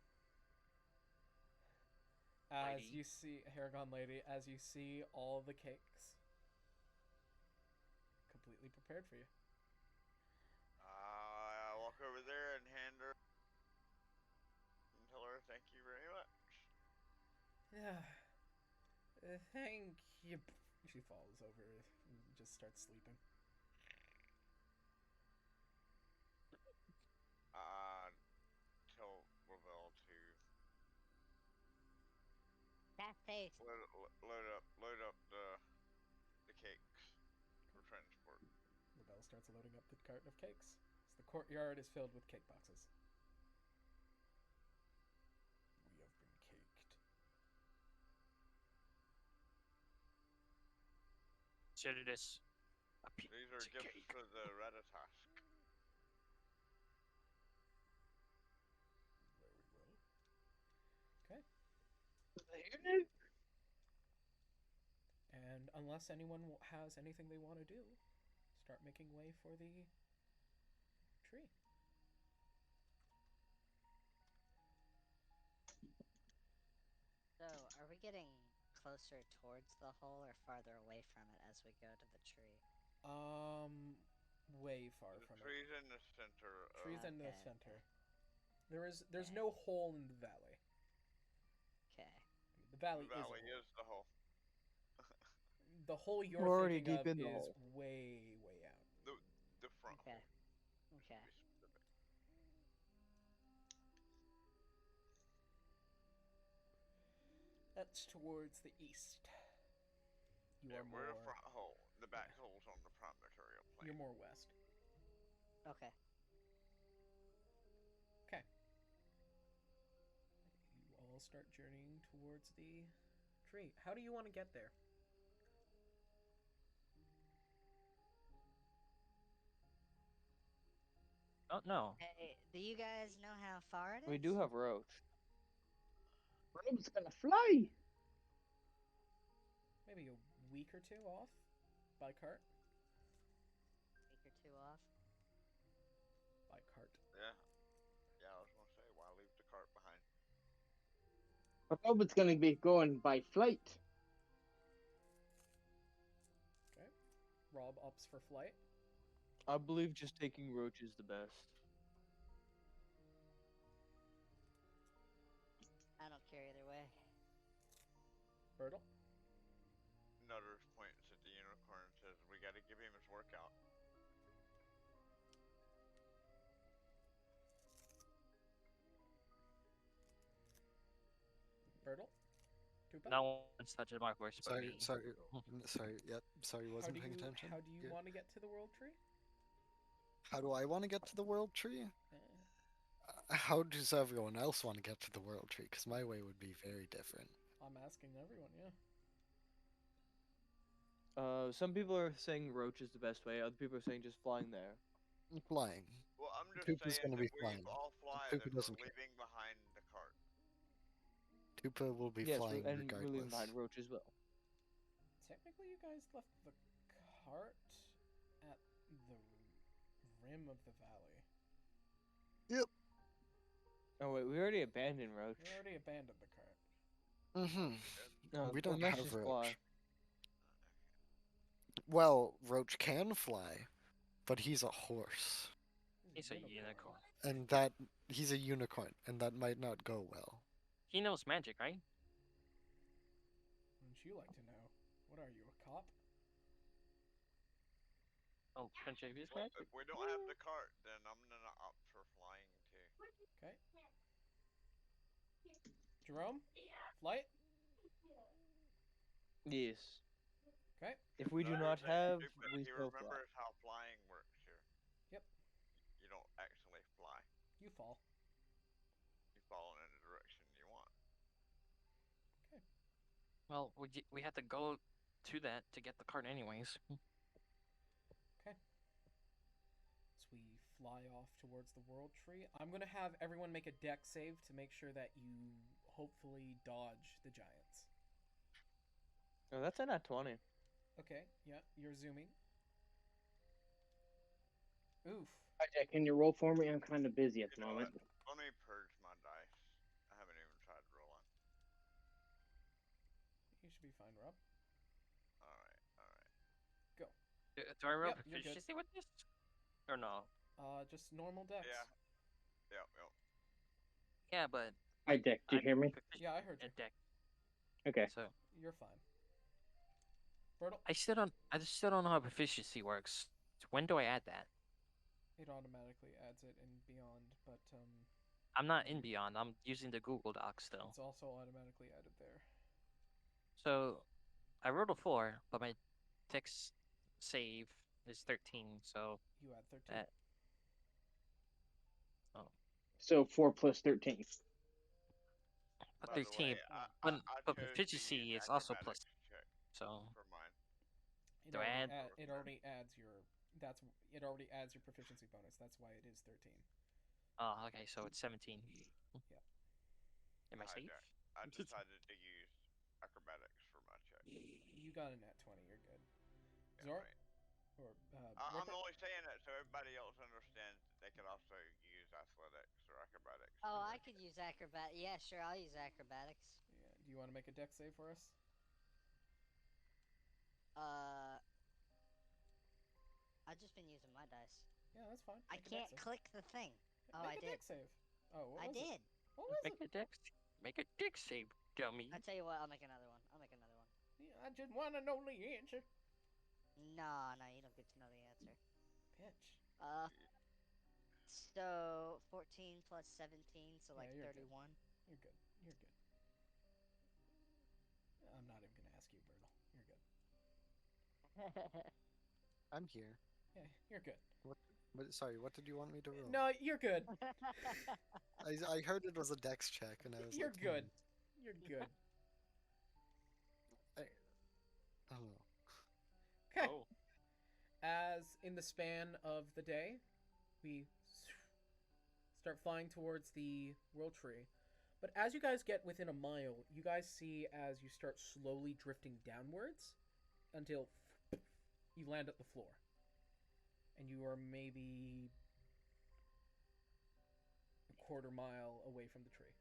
As Lady. you see Harangon lady, as you see all the cakes completely prepared for you. I walk over there and hand her and tell her thank you very much. Yeah. Thank you. She falls over and just starts sleeping. Tell Ravel to That face. load up the cakes for transport. Rebel starts loading up the carton of cakes. As the courtyard is filled with cake boxes. We have been caked. Consider this a These are pizza gifts cake. for the Ratatask. Very well. Okay. And unless anyone has anything they want to do, start making way for the tree. So, are we getting closer towards the hole or farther away from it as we go to the tree? Way far The from tree's it. in the center of... Tree's in the Okay, center. okay. There's Okay. no hole in the valley. Okay. The valley, The valley is is the hole. the hole you're We're already thinking deep of in the is hole. way out. The front Okay. hole. Okay. To be specific. That's towards the east. You Yeah, are we're the more. front hole. The back hole's on the prime material plane. You're more west. Okay. Okay. You all start journeying towards the tree. How do you want to get there? Don't know. Hey, do you guys know how far it is? We do have Roach. Rob's gonna fly. Maybe a week or two off by cart. Week or two off. By cart. Yeah. Yeah, I was gonna say, why leave the cart behind? But Rob's gonna be going by flight. Okay. Rob opts for flight. I believe just taking Roach is the best. I don't care either way. Bertle. Nutters points at the unicorn and says, we gotta give him his workout. Bertle. Tupa. No one's touching my horse but Sorry, me. sorry, wasn't paying attention. How do you Yeah. want to get to the world tree? How do I want to get to the world tree? Eh, How does everyone else want to get to the world tree? Because my way would be very different. I'm asking everyone, yeah. Some people are saying Roach is the best way. Other people are saying just flying there. Flying. Well, I'm just Tupa's saying gonna that be we flying. all fly, Tupa then doesn't we're care. leaving behind the cart. Tupa will be Yes, flying and we're leaving regardless. behind Roach as well. Technically, you guys left the cart at the rim of the valley. Yep. Oh wait, we already abandoned Roach. We already abandoned the cart. Mm-hmm. No, We don't let's have just Roach. fly. Well, Roach can fly, but he's a horse. He's a unicorn. And that he's a unicorn, and that might not go well. He knows magic, right? Wouldn't you like to know? What are you, a cop? Oh, can't you use Well, magic? if we don't have the cart, then I'm gonna opt for flying too. Okay. Jerome? Flight? Yes. Okay. If we do Another not thing have, too, but we he still fly. remembers how flying works here. Yep. You don't actually fly. You fall. You fall in the direction you want. Well, we had to go to that to get the cart anyways. Okay. So we fly off towards the world tree. I'm gonna have everyone make a dex save to make sure that you hopefully dodge the giants. Oh, that's a nat 20. Okay, yeah, you're zooming. Oof. Hi, Jack, can you roll for me? I'm kind of busy at the You know moment. what? Let me purge my dice. I haven't even tried rolling. You should be fine, Rob. Alright, alright. Go. Do I roll Yep, you're good. proficiency with this? Or no? Just normal dex. Yeah. Yep, yep. Yeah, but Hi, Jack, do you hear me? Yeah, I heard you. Deck. Okay. So You're fine. Bertle? I still don't know how proficiency works. When do I add that? It automatically adds it in Beyond, but I'm not in Beyond. I'm using the Google Doc still. it's also automatically added there. So I rolled a 4, but my dex save is 13. So You add 13. that So 4 plus 13. but By the 13. way, But I but chose to proficiency use is also plus. acrobatics check So for mine. It Do I already add- it already adds your it already adds your proficiency bonus. That's why it is 13. oh, okay. So it's 17. Yeah. Am I safe? Jack. I decided to use acrobatics for my check. You got a nat 20. You're good. Yeah, Zor? right. Or I'm Ripper? only saying that so everybody else understands that they could also use athletics or acrobatics. Oh, for I their could use acrobat. Yeah, sure, I'll use acrobatics. Yeah. Do you want to make a dex save for us? I've just been using my dice. Yeah, that's fine. I Make a dex can't save. click the thing. Oh, I Make a did. dex save. Oh, what I was did. It? What was Make it? a dex save, dummy. I tell you what, I'll make another one. I'll make another one. Yeah, I just want to know the answer. Nah, you don't get to know the answer. Pitch. So 14 plus 17, so like Yeah, you're 31. You're good. You're good. I'm not even gonna ask you, Bertle. You're good. I'm here. Yeah, you're good. Sorry, what did you want me to roll? No, you're good. I heard it was a dex check, and I was You're like, good. You're good. I don't know. Okay. Oh. As in the span of the day, we start flying towards the world tree. But as you guys get within a mile, you guys see as you start slowly drifting downwards until you land at the floor. And you are maybe a quarter mile away from the tree.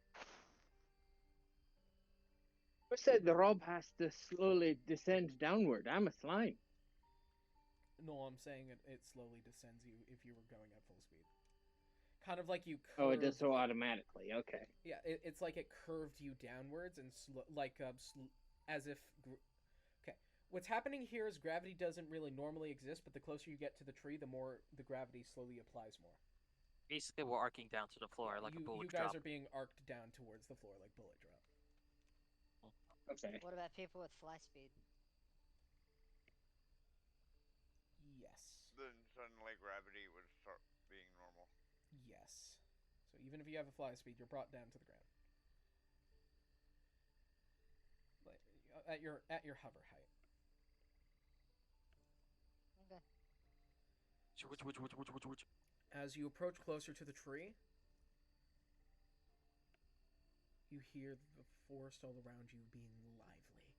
Who said the Rob has to slowly descend downward? I'm a slime. No, I'm saying it slowly descends you if you were going at full speed. Kind of like you curved... Oh, it does so automatically. Okay. Yeah, it's like it curved you downwards and as if... Okay, what's happening here is gravity doesn't really normally exist, but the closer you get to the tree, the more the gravity slowly applies more. Basically, we're arcing down to the floor like a bullet You guys drop. are being arced down towards the floor like bullet drop. Okay. What about people with fly speed? Yes. Then suddenly gravity would start being normal. Yes. So even if you have a fly speed, you're brought down to the ground. At your hover height. Okay. As you approach closer to the tree, you hear the forest all around you being lively.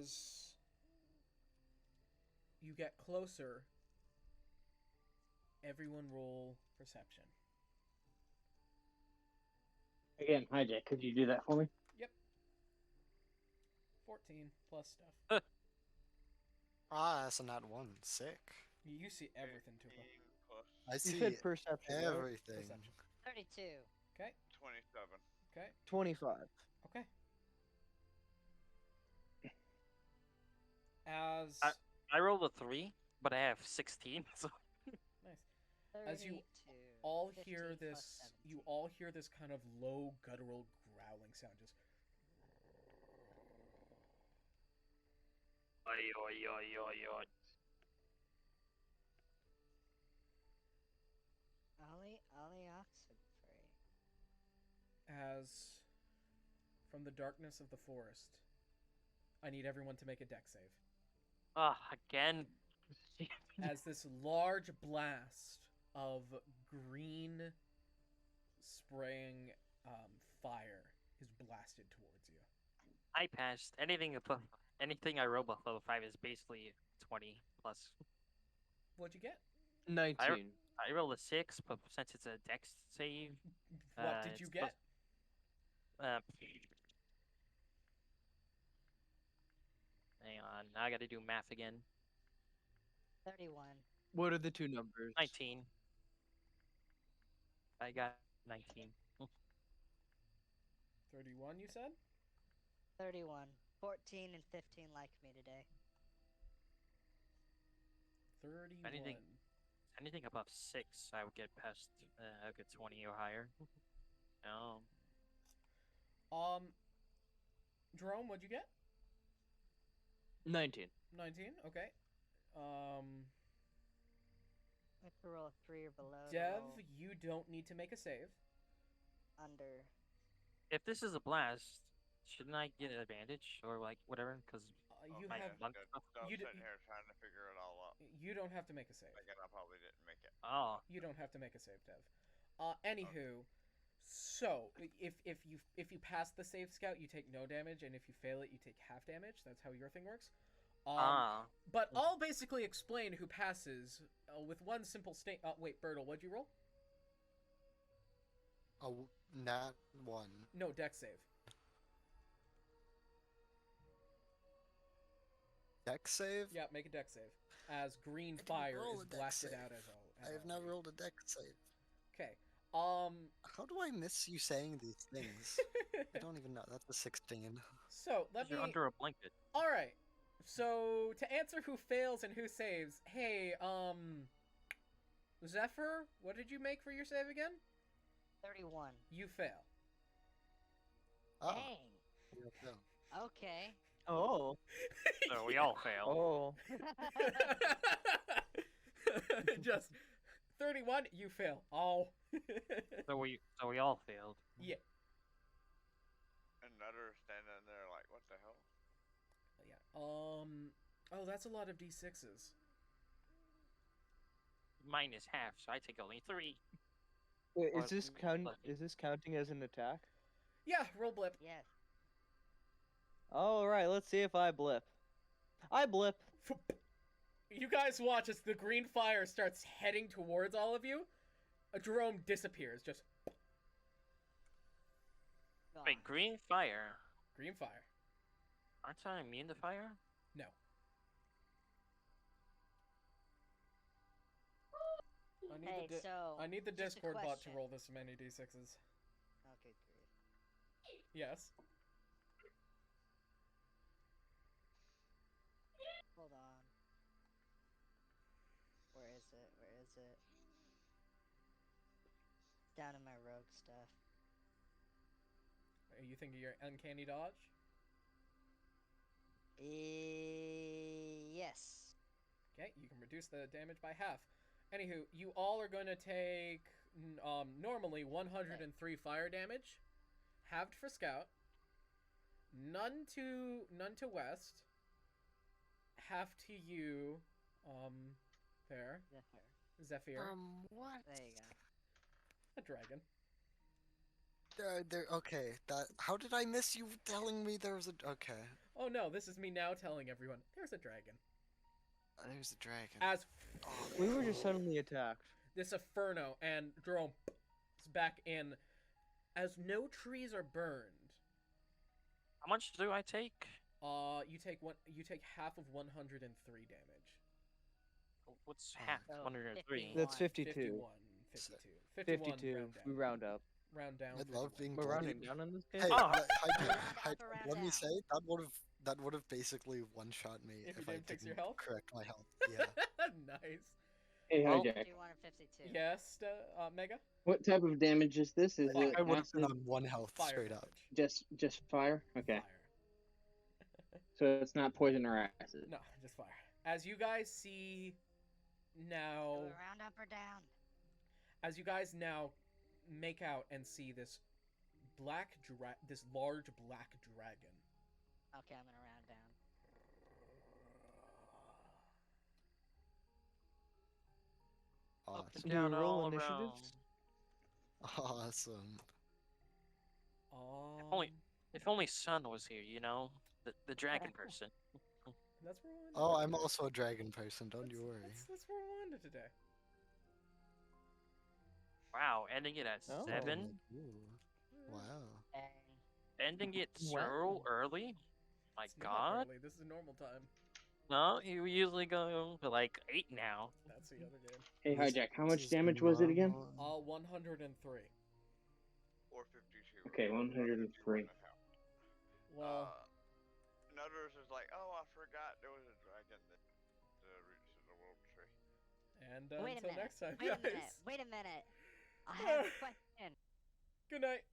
As you get closer, everyone roll perception. Again, Hijack, could you do that for me? Yep. 14 plus stuff. Ah, that's a nat 1. Sick. You see everything, Tupa. 15 plus I You see said perception, right? everything. Perception. 32. Okay. 27. Okay. 25. Okay. As I rolled a 3, but I have 16, so. nice. As you 32, all 15 hear plus this, 17. you all hear this kind of low guttural growling sound. Just Ollie Oxenfree. as from the darkness of the forest. I need everyone to make a deck save. Again. As this large blast of green spraying fire is blasted towards you. I passed. Anything I roll below 5 is basically 20 plus. What'd you get? 19. I rolled a 6, but since it's a dex save. What did you it's get? Hang on, now I gotta do math again. 31. What are the two numbers? 19. I got 19. 31, you said? 31. 14 and 15 like me today. 31. Anything above 6, I would get past. I would get 20 or higher. No. Jerome, what'd you get? 19. 19. Okay. I have to roll a 3 or below. to Dev, roll you don't need to make a save. under. If this is a blast, shouldn't I get an advantage or like whatever? Because You my have. luck Good. stuff? I'm You d- sitting here trying to figure it all out. You don't have to make a save. Again, I probably didn't make it. Oh, You don't have to make a save, Dev. Anywho, so if you pass the save scout, you take no damage, and if you fail it, you take half damage. That's how your thing works. But I'll basically explain who passes with one simple state. Wait, Bertle, what'd you roll? A nat 1. No, deck save. Deck save? Yeah, make a deck save. As green didn't fire roll is a dex blasted save. out as all. I have never rolled a deck save. Okay. How do I miss you saying these things? I don't even know. That's a 16. So let me. you're under a blanket. All right. So to answer who fails and who saves, hey, Zephyr, what did you make for your save again? 31. You fail. Oh. Dang. Yeah, no. Okay. Oh. So we all fail. Oh. Just 31, you fail. Oh. So we all failed. Yeah. And Nutter standing there like, what the hell? Yeah. Oh, that's a lot of d6s. Mine is half, so I take only 3. Wait, Or- is this counting as an attack? Yeah, roll blip. Yes. All right, let's see if I blip. I blip. You guys watch as the green fire starts heading towards all of you. Jerome disappears. Just Gone. Wait, green fire. green fire. Aren't I immune to fire? No. I need Hey, the so. I need the just a Discord bot to question. roll this many d6s. Okay, great. Yes. Hold on. Where is it? Where is it? Down in my rogue stuff. Are you thinking your uncanny dodge? Yes. Okay, you can reduce the damage by half. Anywho, you all are going to take normally 103 fire damage, halved for scout, none to West, half to you, there, Zephyr, What? There you go. a dragon. Okay, how did I miss you telling me there was a... Okay. Oh no, this is me now telling everyone, there's a dragon. There's a dragon. As We were just suddenly attacked. this inferno, and Jerome is back in. As no trees are burned, How much do I take? you take half of 103 damage. What's half? Oh, 103. That's 52. 51. 51. 52. Round We down. round up. Round down. I love 51. being We're bloodied. rounding down in this game. Hey, Oh. let me say that would have basically one-shot me If if you I didn't fix your didn't health? correct my health. Yeah. Nice. Hey, Well, Hijack. 252. Yes, Mega. What type of damage is this? Is Fire. it I would have been acid? on 1 health Fire straight up. damage. Just fire? Okay. Fire. So it's not poison or acid. No, just fire. As you guys see now, Do we round up or down? as you guys now make out and see this this large black dragon. Okay, I'm gonna round down. Up Awesome. and Do we down roll all initiatives? around. Awesome. If only Sun was here, you know, the dragon person. That's where we'll end Oh, it. I'm also a dragon person. Don't you worry. That's where we'll end it today. Wow, ending it at Oh. 7. Ooh. Wow. Ending it so Wow. early. My It's not God. early. This is normal time. No, you usually go to like 8 now. That's the other game. Hey, This- Hijack, how this much is damage was it again? normal. 103. 452. Okay, 103. Well, Nutters is like, oh, I forgot there was a dragon that reached the world tree. and Wait a until minute. next time, Wait a guys. minute. Wait a minute. I have a question. Good night.